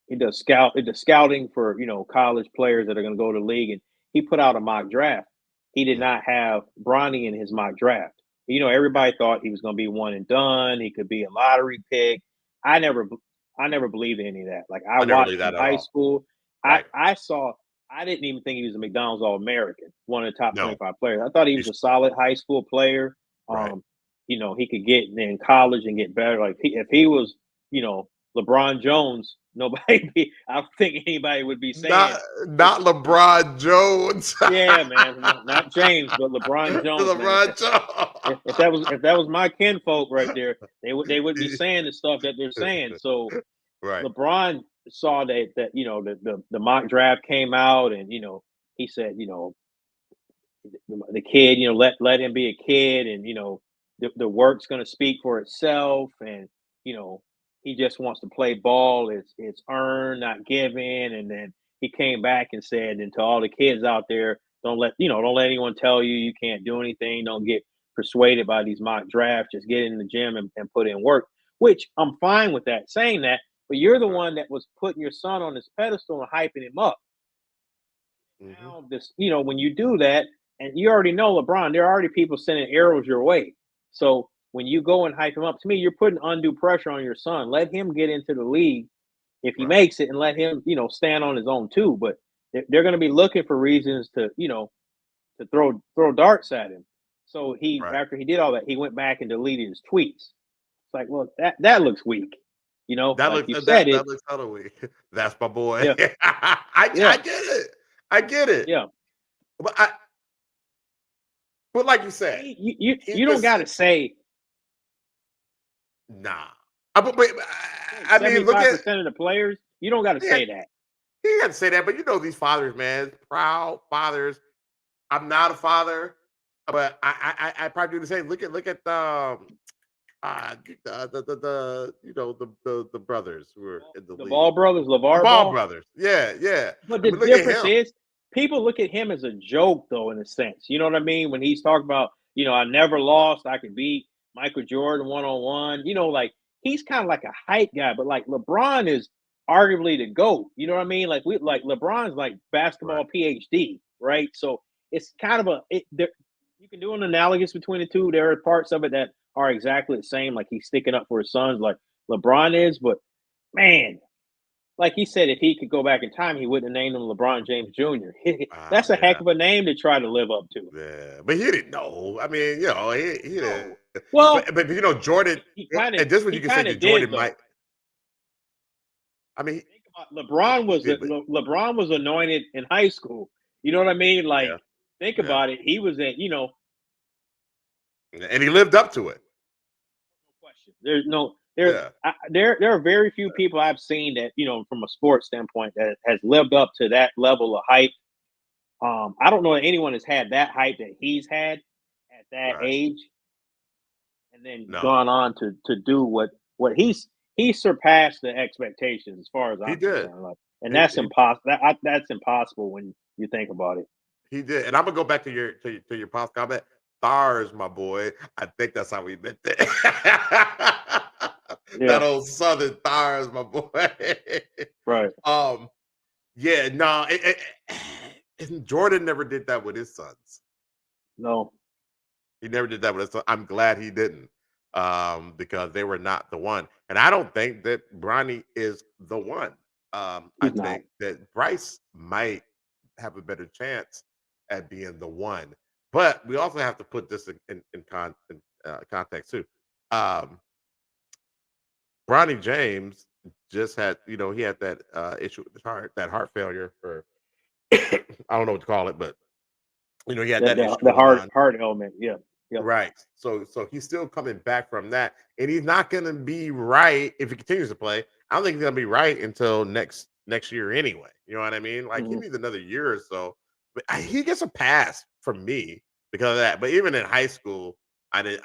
He does the scouting for college players that are going to go to the league, and he put out a mock draft. He did Mhm. not have Bronny in his mock draft. Okay. Everybody thought he was going to be one and done. He could be a lottery pick. I never, I never believed in any of that. Like I I never watched believe in that at high all. school. I Right. I saw. I didn't even think he was a McDonald's All American, one of the top No. 25 players. I thought he was He's a solid high school player. right. Um, he could get in college and get better. Like if he was, LeBron Jones, I don't think anybody would be saying, Not LeBron Jones. yeah, man, not James, but LeBron Jones, man. LeBron If that was my kinfolk right there, they would be saying the stuff that they're saying. Jones. So Right. LeBron saw that the mock draft came out, and he said, the kid, let him be a kid, and the work's going to speak for itself, and you know he just wants to play ball. It's earned, not given. And then he came back and said, and to all the kids out there, don't let anyone tell you can't do anything. Don't get persuaded by these mock drafts. Just get in the gym and put in work. Which I'm fine with that, saying that. But you're the Right. one that was putting your son on this pedestal and hyping him up. Mhm. Now when you do that, and you already know LeBron, there are already people sending arrows your way. So when you go and hype him up, to me, you're putting undue pressure on your son. Let him get into the league if he Right. makes it, and let him, stand on his own too. But they're going to be looking for reasons to throw darts at him. So Right. after he did all that, he went back and deleted his tweets. It's like, well, that looks weak. Like you said it. That looks hella weak. That's my boy. Yeah, I yeah, get it. I get it. yeah. But like you said, he You don't got just to say nah. I mean, look at 75% of the players. You don't got to yeah. say that. He didn't say that, but you know these fathers, man, proud fathers. I'm not a father, but I probably do the same. Look at the the brothers who are in the The league. Ball brothers, The LeVar Ball Ball. brothers. Yeah, yeah. But I the mean, look at difference him. is people look at him as a joke, though, in a sense. You know what I mean? When he's talking about, I never lost, I could beat Michael Jordan one on one. Like he's kind of like a hype guy, but like LeBron is arguably the GOAT. You know what I mean? Like LeBron's like Right. basketball PhD, right? So it's kind of you can do an analogous between the two. There are parts of it that are exactly the same, like he's sticking up for his sons, like LeBron is, but man, like he said, if he could go back in time, he wouldn't have named him LeBron James Jr. That's a heck Yeah, of a name to try to live up to. yeah. But he didn't know. I mean, he didn't. No, well, But Jordan, he kind of and this is what you he can say kind that of did Jordan though. might. I mean, Think about LeBron he was did, but LeBron was anointed in high school. You know what I mean? Like, yeah, think yeah, about it. He was at and he lived up to it. question. There's no Yeah, there are very few people I've seen that from a sports standpoint that has lived up to that level of hype. I don't know that anyone has had that hype that he's had at that right. age, and then No, gone on to do what he surpassed the expectations as far as he I'm did. concerned. Like, and He, that's he impossible. That's impossible when you think about it. He did, and I'm gonna go back to your past comment. Stars, my boy. I think that's how we meant it. That Yeah, old Southern stars, my boy. right. um, yeah, no, and Jordan never did that with his sons. No, He never did that with his son. I'm glad he didn't, because they were not the one. And I don't think that Bronny is the one. I he's not. think that Bryce might have a better chance at being the one. But we also have to put this in context too. Um, Bronny James just had, he had that issue with his heart, that heart failure, or I don't know what to call it, but he had The that the, issue the going heart on. heart element. Yeah. Yep. Right. So he's still coming back from that, and he's not going to be right if he continues to play. I don't think he's going to be right until next year anyway. You know what I mean? Like he Hmm. needs another year or so. But he gets a pass from me because of that. But even in high school, I didn't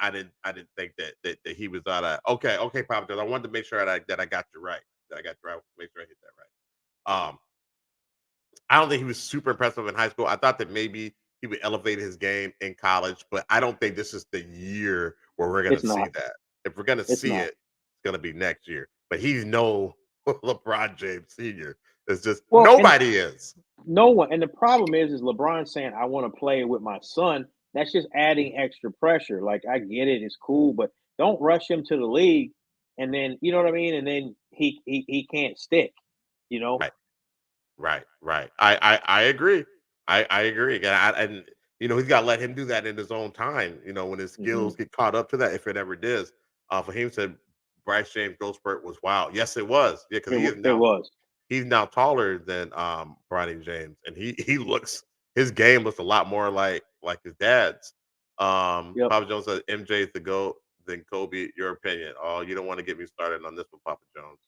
think that he was out of okay, Papa Jones. I wanted to make sure that I got you right. That I got you right. Make sure I hit that right. I don't think he was super impressive in high school. I thought that maybe he would elevate his game in college, but I don't think this is the year where we're going to It's see not. that. If we're going to It's see not. it, it's going to be next year. But he's no LeBron James Sr. It's just Well, and nobody is. no one. And the problem is LeBron saying, "I want to play with my son." That's just adding extra pressure. Like I get it, it's cool, but don't rush him to the league, and then you know what I mean. And then he can't stick. You know. Right, right. I agree. I agree. And he's got to let him do that in his own time. When his Hmm. skills get caught up to that, if it ever does. For him to Bryce James growth spurt was wild. Yes, it was. Yeah, because It he wa- is it now was. he's now taller than Bronny James, and he looks his game looks a lot more like his dad's. Yep. Papa Jones said MJ is the GOAT, then Kobe. Your opinion? Oh, you don't want to get me started on this one, Papa Jones.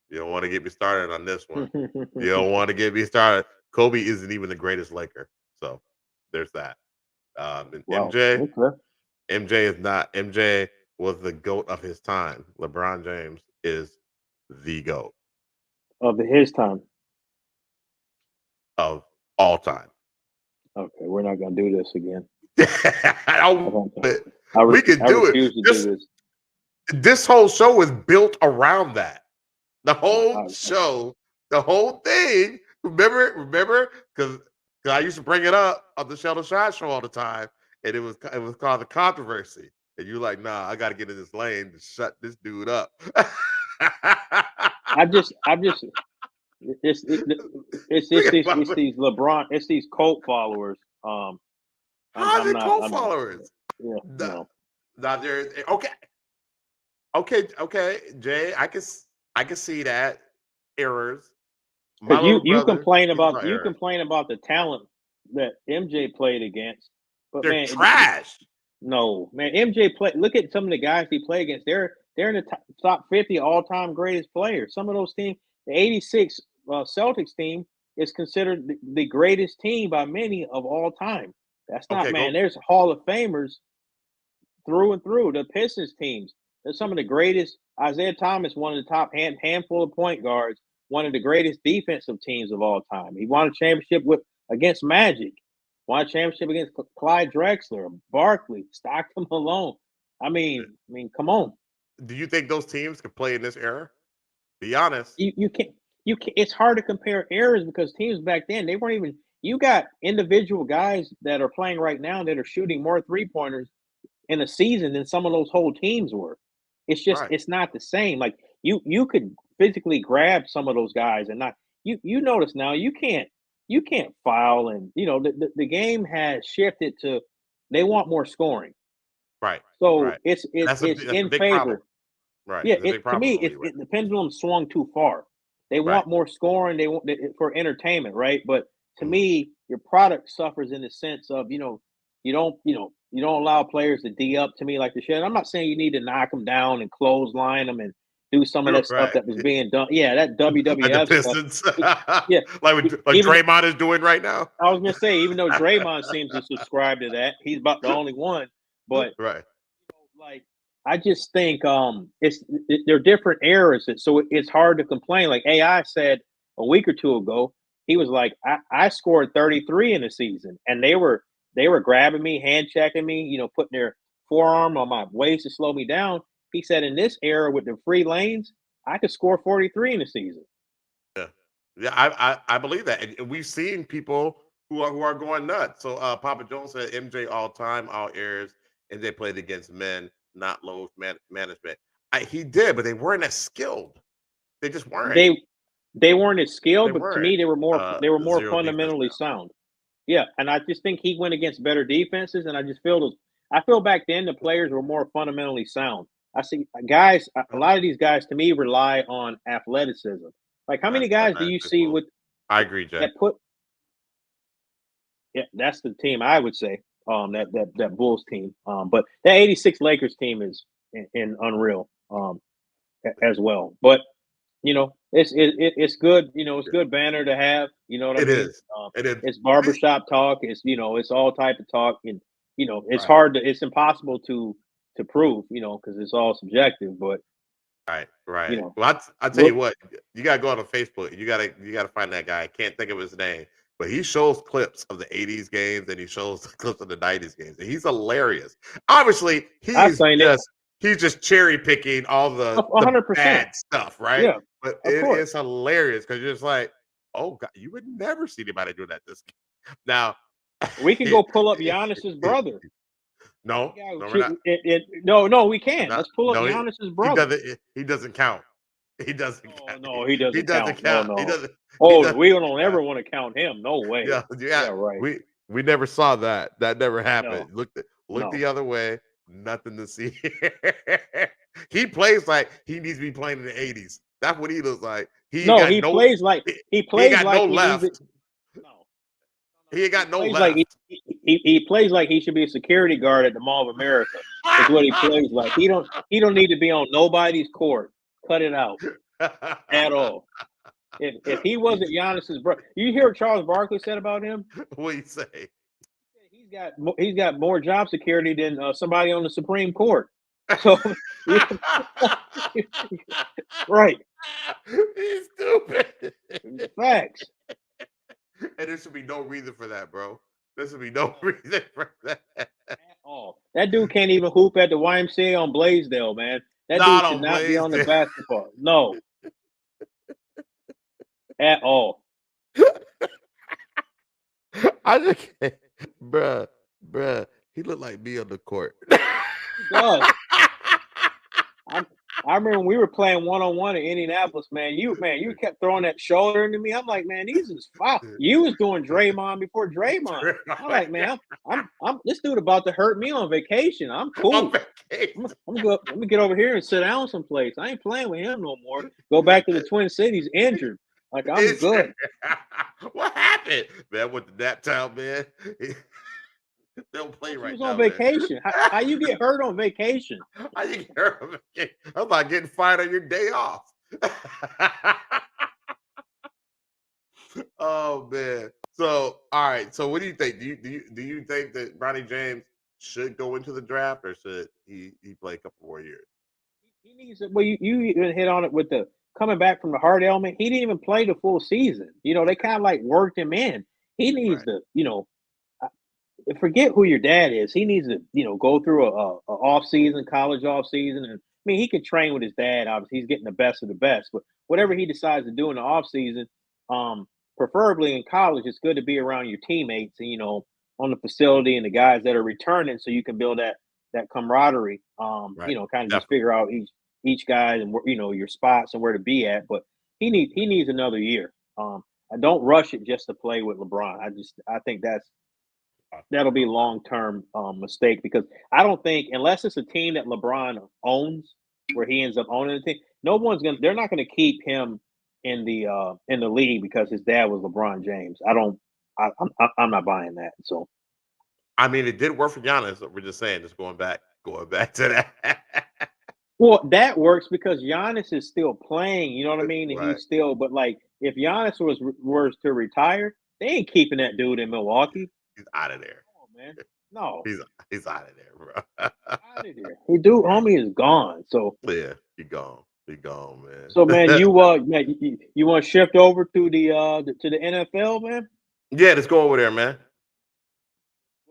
You don't want to get me started on this one. You don't want to get me started. Kobe isn't even the greatest Laker, so there's that. And Wow. MJ, Okay. MJ is not. MJ was the GOAT of his time. LeBron James is the GOAT Of his time. of all time. Okay, we're not gonna do this again. I I don't. don't think But so. we could I do it. refuse to do This this. this whole show is built around that. The I, whole I, show, the whole thing. Remember, because I used to bring it up on the Sheldon Shine show all the time, and it was called the controversy. And you're like, nah, I got to get in this lane to shut this dude up. I'm just. It's it, Look it's at it's Bubba. these LeBron. It's these cult followers. How's I'm it not. co-followers? Yeah. Nah, No. nah, okay, Jay. I can see that errors. My Because you little brother, he's my you error. complain about the talent that MJ played against, but They're man, trash. no man, MJ play. Look at some of the guys he played against. They're in the top 50 all time greatest players. Some of those teams, the '86 Celtics team is considered the greatest team by many of all time. That's not Okay, man. go. There's Hall of Famers through and through. The Pistons teams. They're some of the greatest. Isaiah Thomas, one of the top handful of point guards, one of the greatest defensive teams of all time. He won a championship with against Magic, won a championship against Clyde Drexler, Barkley, Stockton Malone. Come on. Do you think those teams could play in this era? Be honest. You can't it's hard to compare eras because teams back then they weren't even you got individual guys that are playing right now that are shooting more three pointers in a season than some of those whole teams were. It's just Right. it's not the same. Like you could physically grab some of those guys and not you notice now you can't foul and the game has shifted to they want more scoring. Right. So Right. That's a it's that's a in big problem. favor. Right. Yeah, It's a big to problem me in the league right the pendulum swung too far. They now. Right. want more scoring. They want for entertainment, right? But to Mhm. me, your product suffers in the sense of you don't allow players to d up to me like the shit. I'm not saying you need to knock them down and clothesline them and do some of that stuff Right. that was being done. Yeah, that Like the WWF stuff. Pistons. Yeah, like even Draymond is doing right now. I was gonna say, even though Draymond seems to subscribe to that, he's about the only one. But Right. like I just think they're different eras, so it's hard to complain. Like AI said a week or two ago, he was like, I scored 33 in the season, and they were grabbing me, hand checking me, putting their forearm on my waist to slow me down. He said in this era with the free lanes, I could score 43 in the season. Yeah. Yeah, I believe that. And we've seen people who are going nuts. So Papa Jones said MJ all time, all eras, and they played against men, not low management. He did, but they weren't as skilled. They just weren't. They they weren't as They skilled, but to weren't. me they were more Zero defense fundamentally now. sound. Yeah, and I just think he went against better defenses, and I just feel those. I feel back then the players were more fundamentally sound. I see guys. A lot of these guys, to me, rely on athleticism. Like, how many guys do you That's see cool. with I agree, Jay. that put? Yeah, that's the team I would say. That Bulls team. But that '86 Lakers team is in unreal. As well. But it's good. It's good banner to have. You know what I It mean? is. It is. It's barbershop talk. It's all type of talk, and it's Right. hard to, it's impossible to prove. Because it's all subjective. But Right, you right. know, Well, I tell look, you what, you gotta go on Facebook. You gotta find that guy. I can't think of his name, but he shows clips of the '80s games and he shows clips of the '90s games, and he's hilarious. Obviously, I've seen it he's just cherry picking all the 100%. bad stuff, right? Yeah, But of it course. is hilarious because you're just like, oh God, you would never see anybody do that this game. Now, We can go pull up Giannis's brother. no, Yeah, no, we're not. no, we can't. Not Let's pull up no, Giannis's he brother. doesn't. He doesn't count. He doesn't No, count. no, he He doesn't doesn't count. No, count. He no. doesn't. He Oh, doesn't we don't count. ever want to count him. No way. Yeah, yeah. Yeah, right. We never saw that. That never happened. No, Look no. the other way. Nothing to see. He plays like he needs to be playing in the '80s. That's what he looks like. He ain't No, got no. he He ain't plays got like no he needs it. left. No, no, He ain't he got no plays like left. he plays like he should be a security guard at the Mall of America. That's what he plays like. He don't need to be on nobody's court. Cut it out at all. If he wasn't Giannis's brother, you hear what Charles Barkley said about him? What you say? He's got more job security than somebody on the Supreme Court. So, right, He's stupid. facts. And there should be no reason for that, bro. There should be no reason for that. At all. That dude can't even hoop at the YMCA on Blaisdell, man. That dude Not should on not be on the Blaze. basketball. No, at all. I just can't. Bruh. He looked like me on the court. He does. I remember when we were playing one-on-one in Indianapolis, man. You kept throwing that shoulder into me. I'm like, man, these is foul. You was doing Draymond before Draymond. I'm like, man, I'm this dude about to hurt me on vacation. I'm cool. On vacation. I'm good. Let me get over here and sit down someplace. I ain't playing with him no more. Go back to the Twin Cities injured. Like, I'm It's- good. What happened? Man, with the nap time, man. They don't play He right was now. on vacation. How you get hurt on vacation? Man. How you get hurt on vacation? I'm like getting fired on your day off. Oh man. So all right. So what do you think? Do you think that Ronnie James should go into the draft or should he play a couple more years? He needs it. Well, you even hit on it with the coming back from the heart ailment. He didn't even play the full season. They kind of like worked him in. He needs Right. to, forget who your dad is. He needs to, go through a off season, college off season, and I mean he can train with his dad. Obviously, he's getting the best of the best. But whatever he decides to do in the off season, preferably in college, it's good to be around your teammates and on the facility and the guys that are returning, so you can build that camaraderie. Right. Kind of just figure out each guy and your spots and where to be at. But he needs another year. I don't rush it just to play with LeBron. I think that'll be a long-term mistake because I don't think unless it's a team that LeBron owns, where he ends up owning the team, they're not gonna keep him in the league because his dad was LeBron James. I'm not buying that. So I mean, it did work for Giannis. We're just saying, just going back to that. well, that works because Giannis is still playing. You know what I mean? And Right. he's still, but like if Giannis was to retire, they ain't keeping that dude in Milwaukee. He's out of there. Come on, man. No, He's out of there, bro. out of there. He dude, homie is gone. So Yeah, he gone. He gone, man. So man, you want to shift over to the NFL, man? Yeah, let's go over there, man.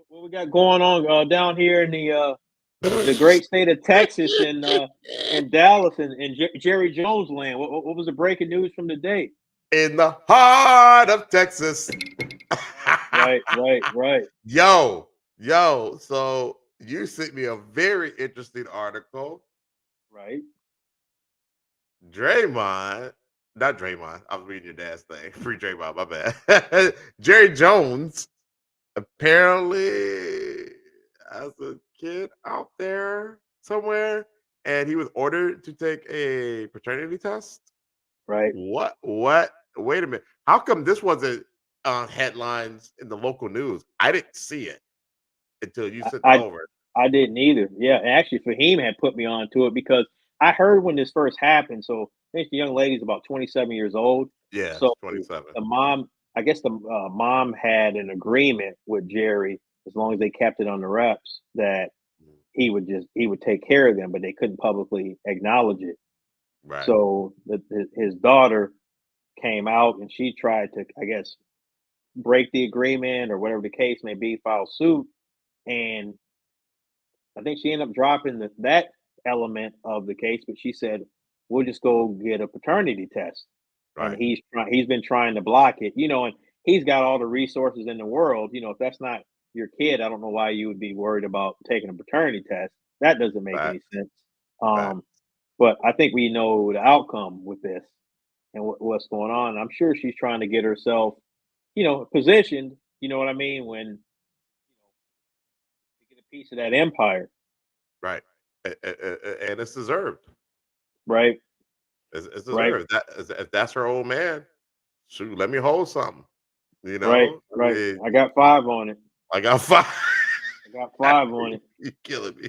What we got going on down here in the great state of Texas and Dallas and Jerry Jones land? What was the breaking news from the day? In the heart of Texas. Right. Yo. So you sent me a very interesting article. Right. Not Draymond. I was reading your dad's thing. Free Draymond, my bad. Jerry Jones apparently, as a kid out there somewhere, and he was ordered to take a paternity test. right. What? What? Wait a minute. How come this wasn't on headlines in the local news? I didn't see it until you sent it I over. I didn't either. Yeah, and actually, Fahim had put me on to it because I heard when this first happened. So I think the young lady's about 27 years old. Yeah, So 27. the mom, I guess the mom had an agreement with Jerry as long as they kept it on the reps that Mm, he would take care of them, but they couldn't publicly acknowledge it. right, So his daughter came out and she tried to, I guess, break the agreement or whatever the case may be, file suit, and I think she ended up dropping that element of the case, but she said, "We'll just go get a paternity test." And right. he's been trying to block it, and he's got all the resources in the world. If that's not your kid, I don't know why you would be worried about taking a paternity test. That doesn't make Fact, any sense. fact. Um, but I think we know the outcome with this and what's going on. I'm sure she's trying to get herself, positioned. You know what I mean? When to get a piece of that empire, Right. And it's deserved. right? It's Right? deserved. If that's her old man, shoot, let me hold something. Right, I right. mean, I got 5 on it. I got five. I got 5 on it. You killing me.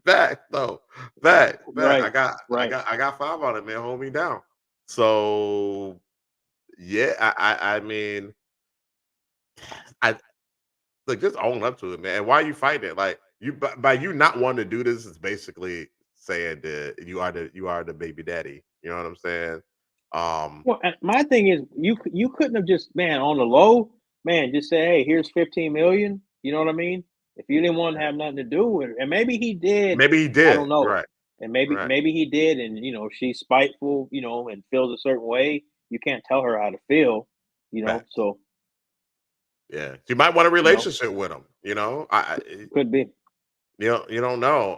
Back though. Back. Right, I got I right. got I got five on it, man. Hold me down. So yeah, I mean, I look, just own up to it, man. Why are you fighting it? Like you by you not wanting to do this is basically saying that you are the baby daddy. You know what I'm saying? Um, Well, and my thing is, you couldn't have just, man, on the low, man, just say, "Hey, here's 15 million." You know what I mean? If you didn't want to have nothing to do with it, and maybe he did, maybe he I don't did. know, Right. and maybe Right. maybe he did, and she's spiteful, and feels a certain way. You can't tell her how to feel, Back. So Yeah. You might want a you know, relationship with him. could be You don't know.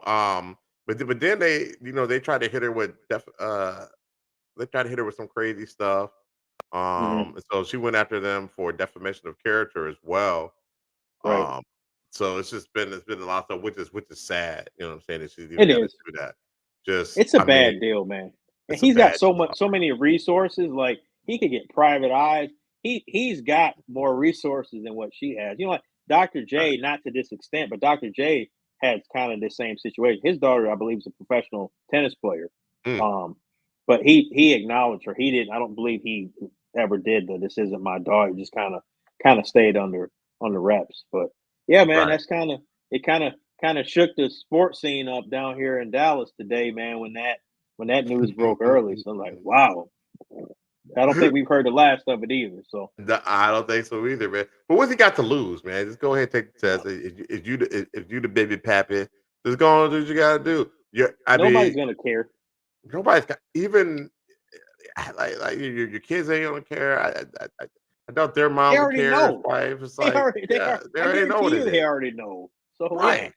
But then they try to hit her with they try to hit her with some crazy stuff. hmm And so she went after them for defamation of character as well. right. Um, so it's been a lot of stuff, which is sad. You know what I'm saying? That she's even It got to is. do that. Just, It's a I mean, bad deal, man. And it's a he's got bad so deal. much, so many resources. Like he could get private eyes. He's got more resources than what she has. Like Dr. Right. J, not to this extent, but Dr. J has kind of the same situation. His daughter, I believe, is a professional tennis player. Mm, Um, but he acknowledged her. He didn't. I don't believe he ever did the "this isn't my daughter." He just kind of stayed on the reps. But yeah, man, right. that's kind of shook the sports scene up down here in Dallas today, man. When that news broke early, so I'm like, wow. I don't think we've heard the last of it either. So I don't think so either, man. But what's he got to lose, man? Just go ahead and take the test. If you the baby pappy, just go on and do what you got to do. I nobody's mean, gonna care. nobody's got even like your kids ain't gonna care. I doubt their They mom would already care. His know. wife is They like, already they yeah, are. they I already know what guarantee it you, they is. already know. So yeah, Right,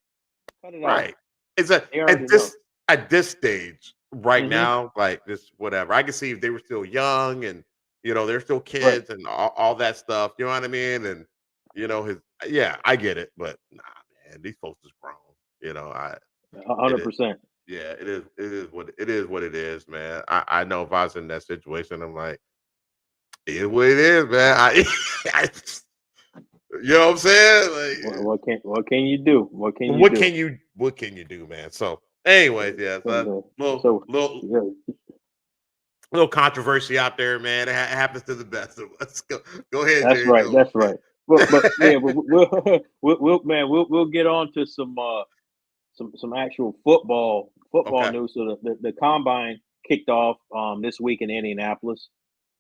cut it off. right. It's a They already know. at this stage right hmm now, like this whatever. I can see if they were still young and they're still Right. kids and all that stuff. You know what I mean? And his yeah, I get it, but nah, man, these folks is grown. I it hundred is. percent. Yeah, it is what it is, man. I know if I was in that situation, I'm like, it is what it is, man. I you know what I'm saying? Like, What can you do? What can you what do? can you do, man? So, anyways, yeah, And, so little so little yeah, little controversy out there, man. It happens to the best of us. Go ahead, that's Jerry right. Jones. That's right. But yeah, we'll get on to some actual football Okay, news. So the combine kicked off this week in Indianapolis.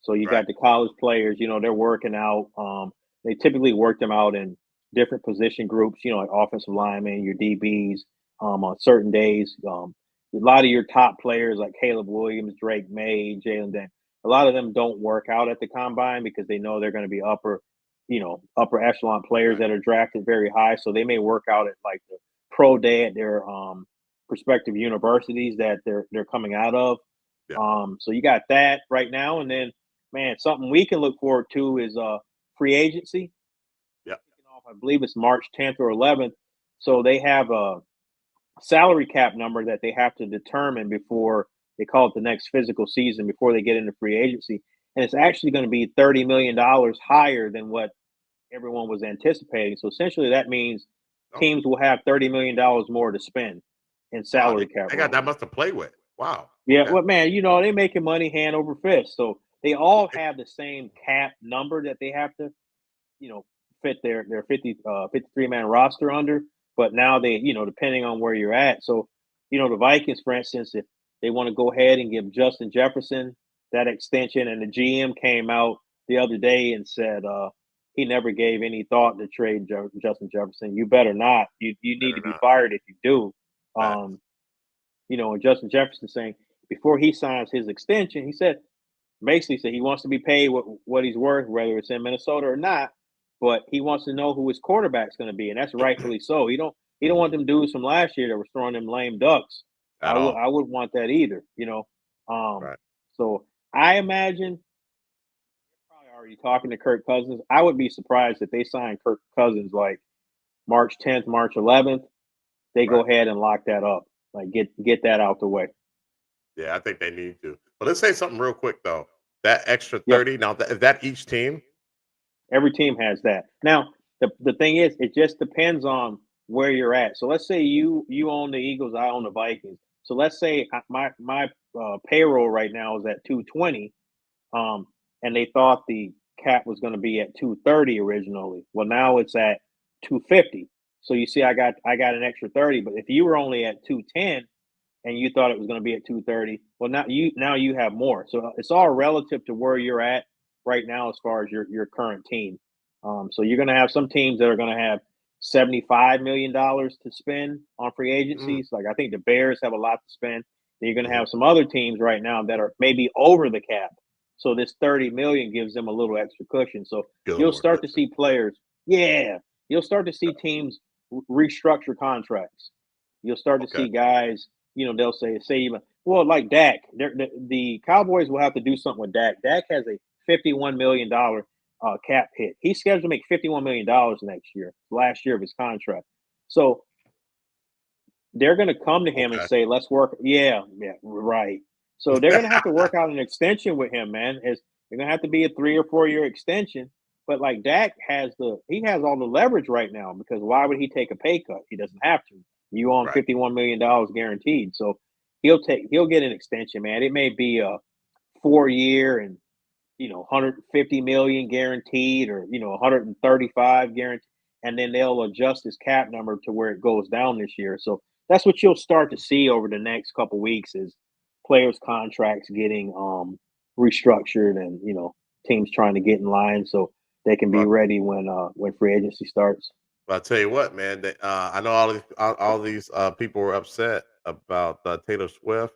So you right, got the college players, they're working out. They typically work them out in different position groups, like offensive linemen, your DBs, on certain days. A lot of your top players like Caleb Williams, Drake May, Jalen Dan, a lot of them don't work out at the combine because they know they're going to be upper echelon players right, that are drafted very high. So they may work out at like the pro day at their prospective universities that they're coming out of. yeah, So you got that right now, and then man, something we can look forward to is free agency. yeah, Kicking off, I believe it's March 10th or 11th. So they have salary cap number that they have to determine before they call it the next physical season before they get into free agency, and it's actually going to be $30 million higher than what everyone was anticipating. So essentially, that means Oh, teams will have $30 million more to spend in wow, salary cap they got room. that much to play with. Wow. Yeah, Okay. well, man, they making money hand over fist. So they all have the same cap number that they have to, you know, fit their 53 man roster under. But now they, depending on where you're at. So, the Vikings, for instance, if they want to go ahead and give Justin Jefferson that extension, and the GM came out the other day and said he never gave any thought to trade Justin Jefferson. You better not. You need Better to be not. fired if you do. Facts. And Justin Jefferson saying before he signs his extension, he said basically said he wants to be paid what he's worth, whether it's in Minnesota or not. But he wants to know who his quarterback's going to be, and that's rightfully so. He don't want Mhm. them dudes from last year that were throwing them lame ducks. At all. I wouldn't want that either. Right. So I imagine probably already talking to Kirk Cousins. I would be surprised if they sign Kirk Cousins like March 10th, March 11th. They go Right. ahead and lock that up, like get that out the way. Yeah, I think they need to. But let's say something real quick though. That extra Yeah. 30, now is that each team? Every team has that. Now, the thing is, it just depends on where you're at. So let's say you own the Eagles, I own the Vikings. So let's say my payroll right now is at 220, um, and they thought the cap was going to be at 230 originally. Well, now it's at 250. So you see, I got an extra 30. But if you were only at 210 and you thought it was going to be at 230, well, now you have more. So it's all relative to where you're at right now as far as your current team. So you're going to have some teams that are going to have $75 million to spend on free Mm, agencies. Like I think the Bears have a lot to spend. Then you're going to mhm. have some other teams right now that are maybe over the cap. So this 30 million gives them a little extra cushion. So Get a little you'll more start to cushion. see players. Yeah, you'll start to see teams restructure contracts. You'll start to Okay. see guys. They'll say even well, like Dak. The Cowboys will have to do something with Dak. Dak has a $51 million cap hit. He's scheduled to make $51 million next year, last year of his contract. So they're going to come to him and Okay. say, "Let's work." Yeah, yeah, right. So they're going to have to work out an extension with him, man. They're going to have to be a 3 or 4 year extension. But like Dak he has all the leverage right now because why would he take a pay cut? He doesn't have to. You own Right. $51 million guaranteed, so he'll get an extension, man. It may be a 4 year and 150 million guaranteed or 135 guaranteed, and then they'll adjust his cap number to where it goes down this year. So that's what you'll start to see over the next couple weeks is players' contracts getting restructured and teams trying to get in line so they can be Well, ready when free agency starts. I'll tell you what, man. I know all these people were upset about Taylor Swift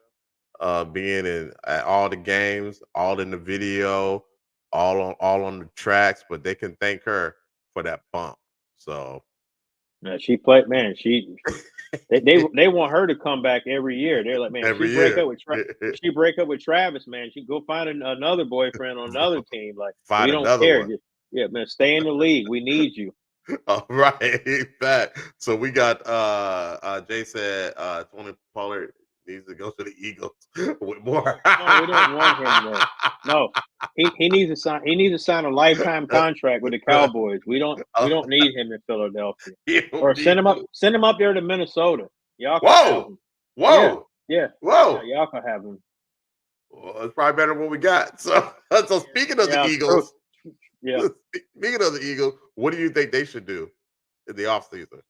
being in at all the games, all in the video, all on the tracks, but they can thank her for that bump. So She played, man. They want her to come back every year. They're like, man, every year, if she break up with Travis, man, she go find another boyfriend on another team. Like we find don't another care. one. Just yeah, man, stay in the league. We need you. All right, that. So we got Jay said Tony Pollard needs to go to the Eagles with more. No, we don't want him there. No, he needs to sign. He needs to sign a lifetime contract with the Cowboys. We don't need him in Philadelphia. You don't Or send need him up. to. Send him up there to Minnesota. Y'all can have Whoa, him. Yeah, whoa, yeah, yeah. whoa. Y'all can have him. Well, it's probably better than what we got. So, so speaking of the Yeah, true. Eagles, Yeah. speaking of the Eagles, what do you think they should do in the offseason?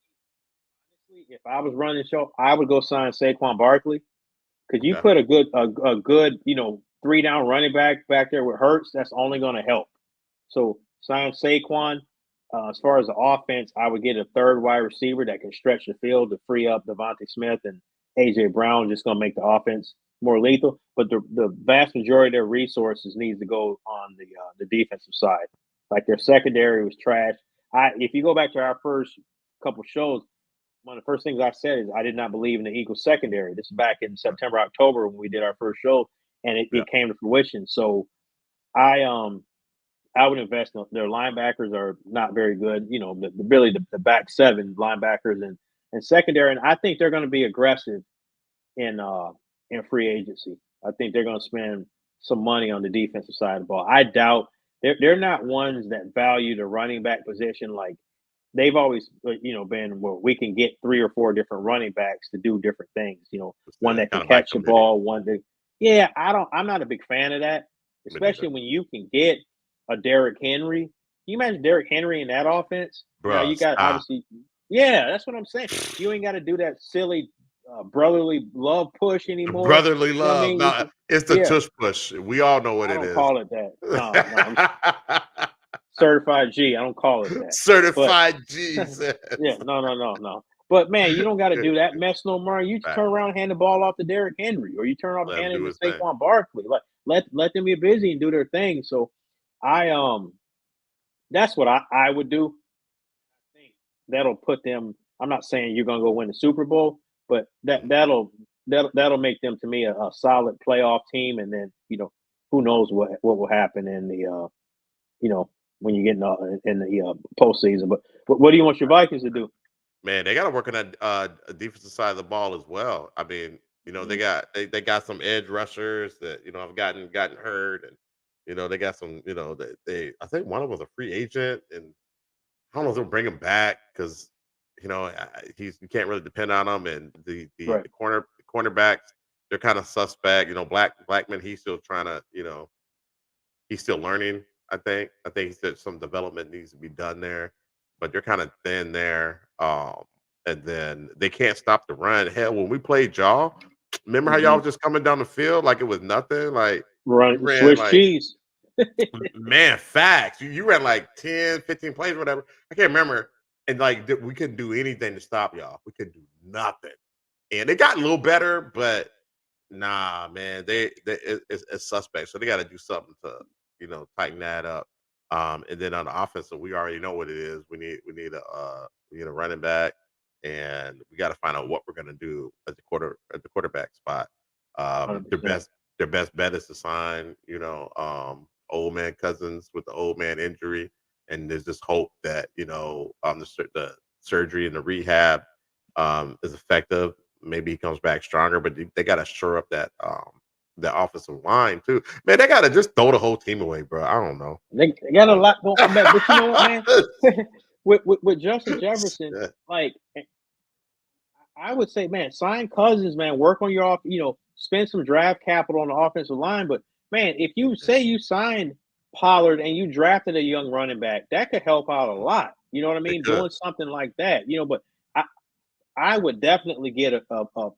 If I was running the show, I would go sign Saquon Barkley because you Okay, put a good 3 down running back there with Hurts. That's only going to help. So sign Saquon. As far as the offense, I would get a third wide receiver that can stretch the field to free up Devontae Smith and AJ Brown. Just going to make the offense more lethal. But the vast majority of their resources needs to go on the defensive side. Like their secondary was trash. If you go back to our first couple shows, one of the first things I said is I did not believe in the Eagles secondary. This is back in September, October when we did our first show, and it, yeah, it came to fruition. So I I would invest in their linebackers are not very good. Really the back seven linebackers and and secondary, and I think they're going to be aggressive in free agency. I think they're going to spend some money on the defensive side of the ball. I doubt they're not ones that value the running back position like they've always been well we can get three or four different running backs to do different things, It's one that can kind of by catch the committee. ball, one that yeah, I'm not a big fan of that, Me neither. especially when you can get a Derrick Henry. Can you imagine Derrick Henry in that offense? Now Bruh, you got stop. obviously yeah, that's what I'm saying. You ain't got to do that silly brotherly love push anymore. Brotherly You know what I love. mean? You No, can it's the yeah, tush push. We all know what I it don't is. call it that. No, no, I'm certified G. I don't call it that. But Certified Jesus. yeah, no, no, no, no. But man, you don't got to Yeah, do that mess no more. You just right. turn around and hand the ball off to Derrick Henry, or you turn off and Let him hand it do to his thing. Saquon Barkley. Like let them be busy and do their thing. So I that's what I would do. I think that'll put them. I'm not saying you're gonna go win the Super Bowl, but that'll make them to me a solid playoff team. And then who knows what will happen in the you know when you get in the postseason. But what do you want your Vikings to do? Man, they got to work on that defensive side of the ball as well. I mean, they Mhm. they got some edge rushers that have gotten hurt, and they got some. They I think one of them was a free agent, and I don't know if they'll bring him back because you can't really depend on him, and Right. the cornerbacks they're kind of suspect. Blackman he's still trying to he's still learning. I think he said some development needs to be done there, but they're kind of thin there. And then they can't stop the run. Hell, when we played y'all, remember how y'all Mhm. was just coming down the field like it was nothing? Like you Run ran Swiss like cheese. man, facts. You ran like 10, 15 plays, whatever. I can't remember. And like we couldn't do anything to stop y'all. We couldn't do nothing. And they got a little better, but nah, man, it's suspect. So they got to do something to, tighten that up. And then on the offensive, we already know what it is. We need a running back, and we got to find out what we're gonna do at the quarterback spot. Um, their 100%. best their best bet is to sign, old man Cousins with the old man injury, and there's this hope that the surgery and the rehab is effective. Maybe he comes back stronger, but they got to shore up that offensive line too. Man, they got to just throw the whole team away, bro. I don't know. They got I a don't lot going on, but you know what, man? know. With Justin Jefferson, Yeah, like I would say, man, sign Cousins, man. Work on your off, spend some draft capital on the offensive line. But man, if you yeah, say you signed Pollard and you drafted a young running back, that could help out a lot. You know what I they mean? could. Doing something like that, But I, I would definitely get a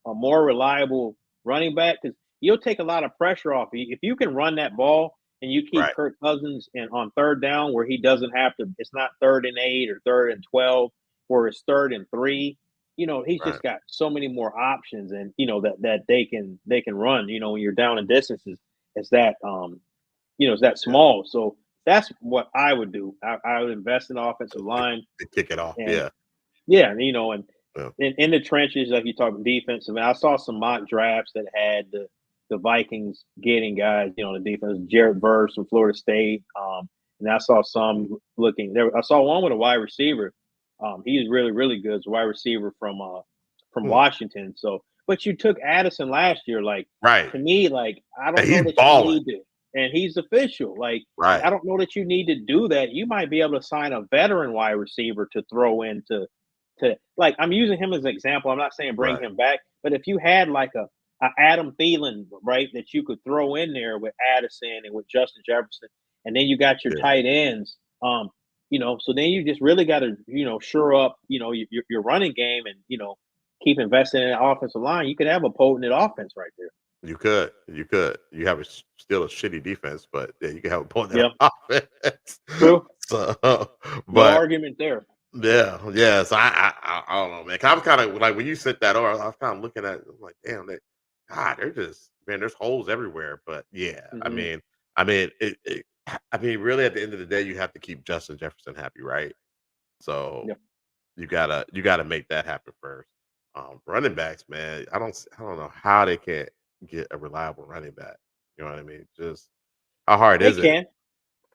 more reliable running back because you'll take a lot of pressure off. If you can run that ball and you keep Right, Kirk Cousins on third down where he doesn't have to, it's not 3rd and 8 or 3rd and 12, where it's 3rd and 3. He's right. just got so many more options, and that they can run. When you're down in distances, it's that it's that Yeah, small. So that's what I would do. I would invest in the offensive line, to kick it off. and Yeah, yeah, and yeah. in the trenches, like you talking defense. I mean, I saw some mock drafts that had the Vikings getting guys, on the defense. Jared Verse from Florida State, and I saw some looking there. I saw one with a wide receiver. He's really really good. It's a wide receiver from Hmm. Washington. So, but you took Addison last year. Like Right. to me, like I And don't know he's that you balling. need to. And he's official. Like Right. I don't know that you need to do that. You might be able to sign a veteran wide receiver to throw into to like I'm using him as an example. I'm not saying bring Right. him back, but if you had like a Adam Thielen, right, that you could throw in there with Addison and with Justin Jefferson, and then you got your Yeah. tight ends, so then you just really got to shore up your running game and keep investing in the offensive line. You could have a potent offense right there. You could. You could. You have still a shitty defense, but yeah, you can have a point that Yeah, offense. true. So, No but argument there. yeah, yeah. So I don't know, man. 'Cause I was kind of like when you said that, or I was kind of looking at it, I'm like, damn, God, they're just man. There's holes everywhere. But yeah, Hmm. I mean, really, at the end of the day, you have to keep Justin Jefferson happy, right? So Yeah, you gotta make that happen first. Running backs, man, I don't know how they can't get a reliable running back. You know what I mean? Just how hard they is it? can.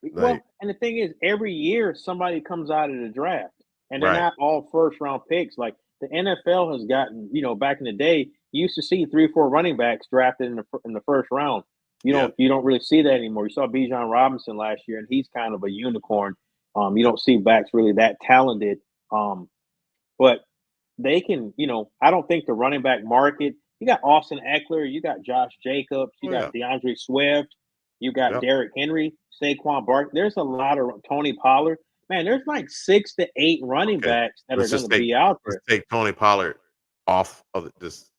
Like, Well, and the thing is, every year somebody comes out of the draft, and they're right, not all first round picks. Like the NFL has gotten, back in the day, you used to see 3 or 4 running backs drafted in the first round. Yeah. You don't really see that anymore. You saw Bijan Robinson last year, and he's kind of a unicorn. You don't see backs really that talented. But they can, I don't think the running back market. You got Austin Eckler, you got Josh Jacobs, you Oh, got yeah. DeAndre Swift, you got Yep. Derrick Henry, Saquon Barkley. There's a lot of Tony Pollard. Man, there's like 6 to 8 running Okay. backs that are Let's going just to be out let's there. take Tony Pollard off of it. Just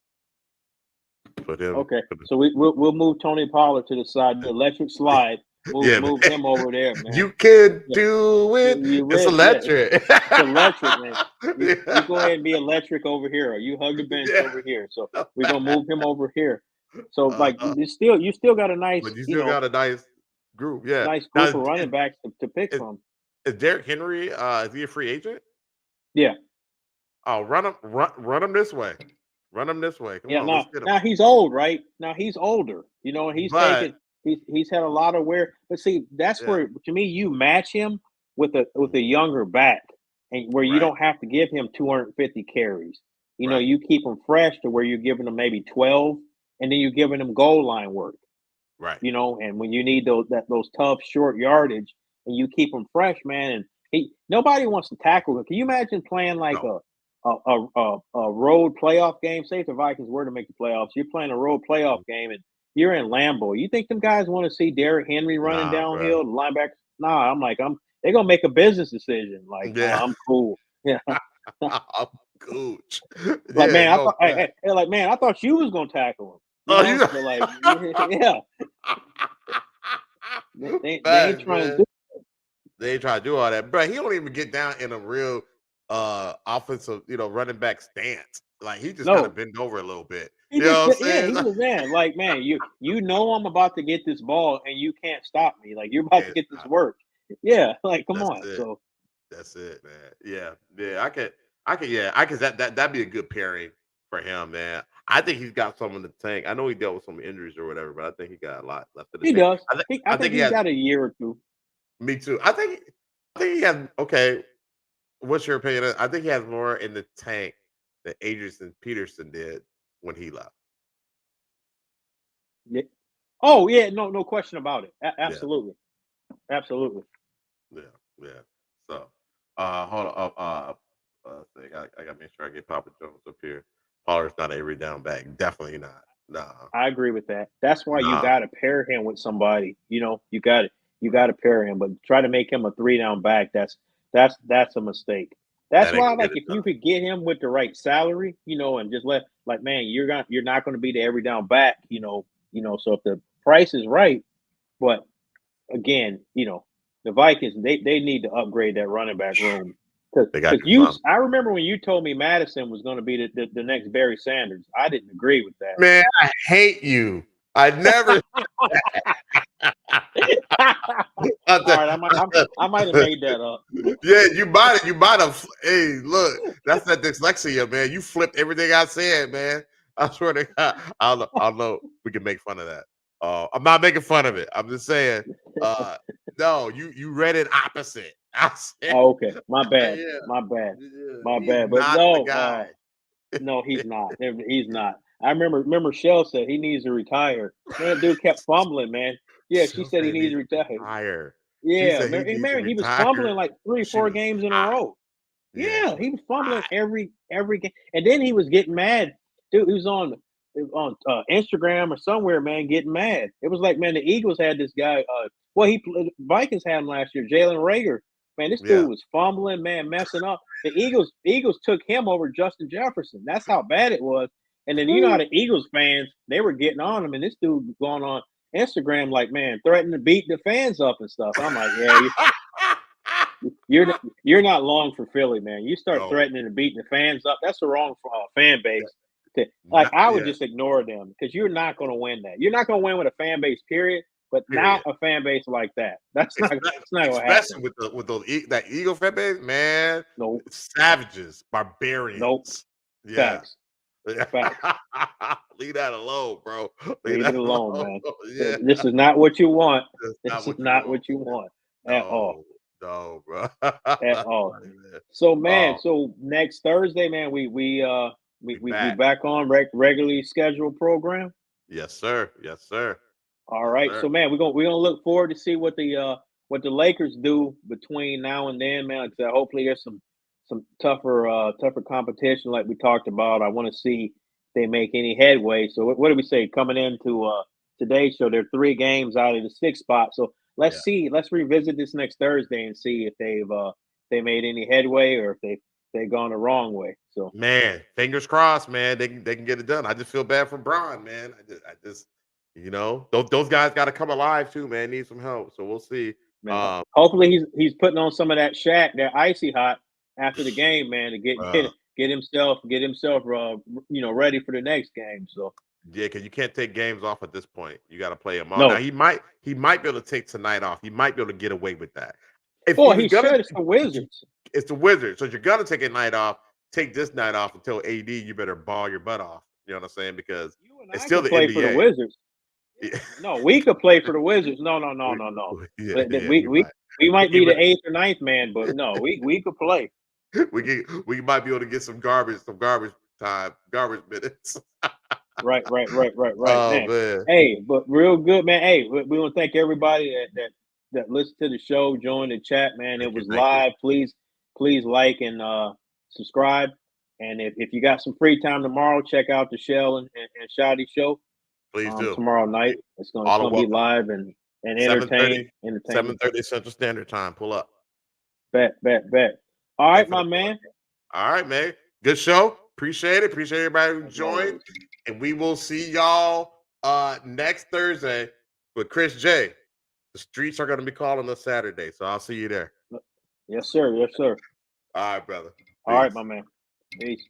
put him. Okay, so we'll move Tony Pollard to the side, the electric slide. Yeah, Move man. him over there, man. You can Yeah, do it. you It's will. Yeah, electric. it's electric, man. You Yeah. go ahead and be electric over here, or you hug the bench Yeah. over here. So we're gonna move him over here. So like you still got a nice, But you still got a nice group. Yeah. nice Now, group of running backs to pick is, from. is Derrick Henry? Is he a free agent? Yeah, Oh, run him this way. Run him this way. Come yeah. on, let's get him. Now he's old, right? Now he's older. And he's But taken. He's had a lot of wear. But see, that's yeah, where to me you match him with a younger back, and where you right, don't have to give him 250 carries. right, You keep him fresh to where you're giving him maybe 12, and then you're giving him goal line work. right. And when you need those tough short yardage, and you keep him fresh, man, and nobody wants to tackle him. Can you imagine playing like No, a road playoff game? Say if the Vikings were to make the playoffs, you're playing a road playoff game, and you're in Lambeau. You think them guys want to see Derrick Henry running nah, bro. downhill, the linebacker? Nah, they're gonna make a business decision. Like, Yeah, I'm cool. Yeah, I'm Gooch. like Yeah, man, no, they're like, man, I thought you was gonna tackle him. oh, you So like, yeah, they ain't bad, trying to man. do. They ain't trying to do all that, bro. He don't even get down in a real offensive, running back stance. Like he just kind of No, bend over a little bit. he You know just what I'm yeah, he saying? just man, like man, I'm about to get this ball and you can't stop me. Like you're about to Can't get this stop. work. Yeah, like come That's on. it. So That's it, man. Yeah, yeah. I could. That'd be a good pairing for him, man. I think he's got some in the tank. I know he dealt with some injuries or whatever, but I think he got a lot left in the he tank. does. I think. I I think think he he's has. got a year or two. Me too. I think he has. Okay, what's your opinion? I think he has more in the tank than Adrian Peterson did when he left. Yeah. Oh yeah, no question about it. Yeah, Absolutely, absolutely. yeah, yeah. So, hold on. I got to make sure I get Papa Jones up here. Pollard's not every down back. Definitely not. Nah, I agree with that. That's why you nah. got to pair him with somebody. You got to pair him, but try to make him a 3 down back. That's a mistake. That's That ain't why, gonna like, get it if you done. could get him with the right salary, and just like, man, you're not going to be the every down back, So if the price is right, but again, the Vikings they need to upgrade that running back room They got to do because something. I remember when you told me Madison was going to be the next Barry Sanders. I didn't agree with that. Man, I hate you. I never. All right, I might have made that up. Yeah, you might have. You might have. Hey, look, that's that dyslexia, man. You flipped everything I said, man. I swear to God. I know we can make fun of that. I'm not making fun of it. I'm just saying. No, you read it opposite. I said, Oh, okay, my bad, yeah, my bad, yeah, my he's bad. But not the guy. no, he's not. He's not. I remember Shell said he needs to retire. Man, dude kept fumbling, man. Yeah, she She'll said he say he needs needs to to retire. retire. She Yeah, said he needs to man, he was fumbling retire. like three, She four was games in a hot. row. Yeah, Yeah, she was he was fumbling hot. every game, and then he was getting mad. Dude, he was on Instagram or somewhere, man, getting mad. It was like, man, the Eagles had this guy. Vikings had him last year, Jalen Rager. Man, this Yeah. dude was fumbling, man, messing up. The Eagles took him over Justin Jefferson. That's how bad it was. And then how the Eagles fans they were getting on him, and this dude was going on Instagram like, man, threatening to beat the fans up and stuff. I'm like, yeah, you're not long for Philly, man. You start No, threatening to beat the fans up. That's the wrong fan yeah, base. Like not, I would yeah, just ignore them because you're not going to win that. You're not going to win with a fan base, period. But not period. a fan base like that. That's not. It's not going to Especially happen. with that Eagle fan base, man. No, Savages, nope. barbarians. Yeah. Facts. Facts. Leave that alone, bro. Leave Leave it that alone, alone. man. Yeah. This is not what you want. That's not This is what you not want. what you want at all. No. No, bro. at all. Funny, man. So man, Oh, so next Thursday, man, we we back. back on regularly scheduled program. Yes, sir. Yes, sir. All Yes, right, sir. so man, we're gonna look forward to see what the Lakers do between now and then, man. Like I said, hopefully there's some tougher competition like we talked about. I want to see if they make any headway. So what do we say coming into today's show? They're 3 games out of the 6th spot. So Yeah. let's revisit this next Thursday and see if they made any headway or if they've gone the wrong way. So Man, fingers crossed, man. They can get it done. I just feel bad for Bron, man. I just those guys got to come alive too, man. Need some help. So we'll see. man, Um, hopefully he's putting on some of that Shaq, that icy hot after the game, man, to uh, get himself ready for the next game. So yeah, because you can't take games off at this point. You got to play them all. Now no, he might be able to take tonight off. He might be able to get away with that. If boy, he was he gonna, should. It's the Wizards. it's the Wizards. So you're gonna take a night off. Take this night off until AD. You better ball your butt off. You know what I'm saying? Because You and it's I still could the play for the NBA. Wizards. Yeah, No, we could play for the Wizards. No, no, no, we, no, no. yeah, But yeah, we we we might. we might be Even the 8th or 9th man, but no, we could play. we might be able to get some garbage time, garbage minutes. Right, Oh man. man, Hey, but real good, man. Hey, we want to thank everybody that listened to the show, joined the chat, man. It was thank you. live. Please like and subscribe. And if you got some free time tomorrow, check out the Shell and Shotty show Please do. tomorrow night. It's All are gonna be welcome. live and 7:30, entertaining. 7:30 Central Standard Time. Pull up. Bet. All right, Thanks for my the support. man. All right, man. Good show. Appreciate it. Appreciate everybody who As joined. always. And we will see y'all next Thursday with Chris J. The streets are going to be calling us Saturday. So I'll see you there. Yes, sir. Yes, sir. All right, brother. All right, Peace. my man. Peace.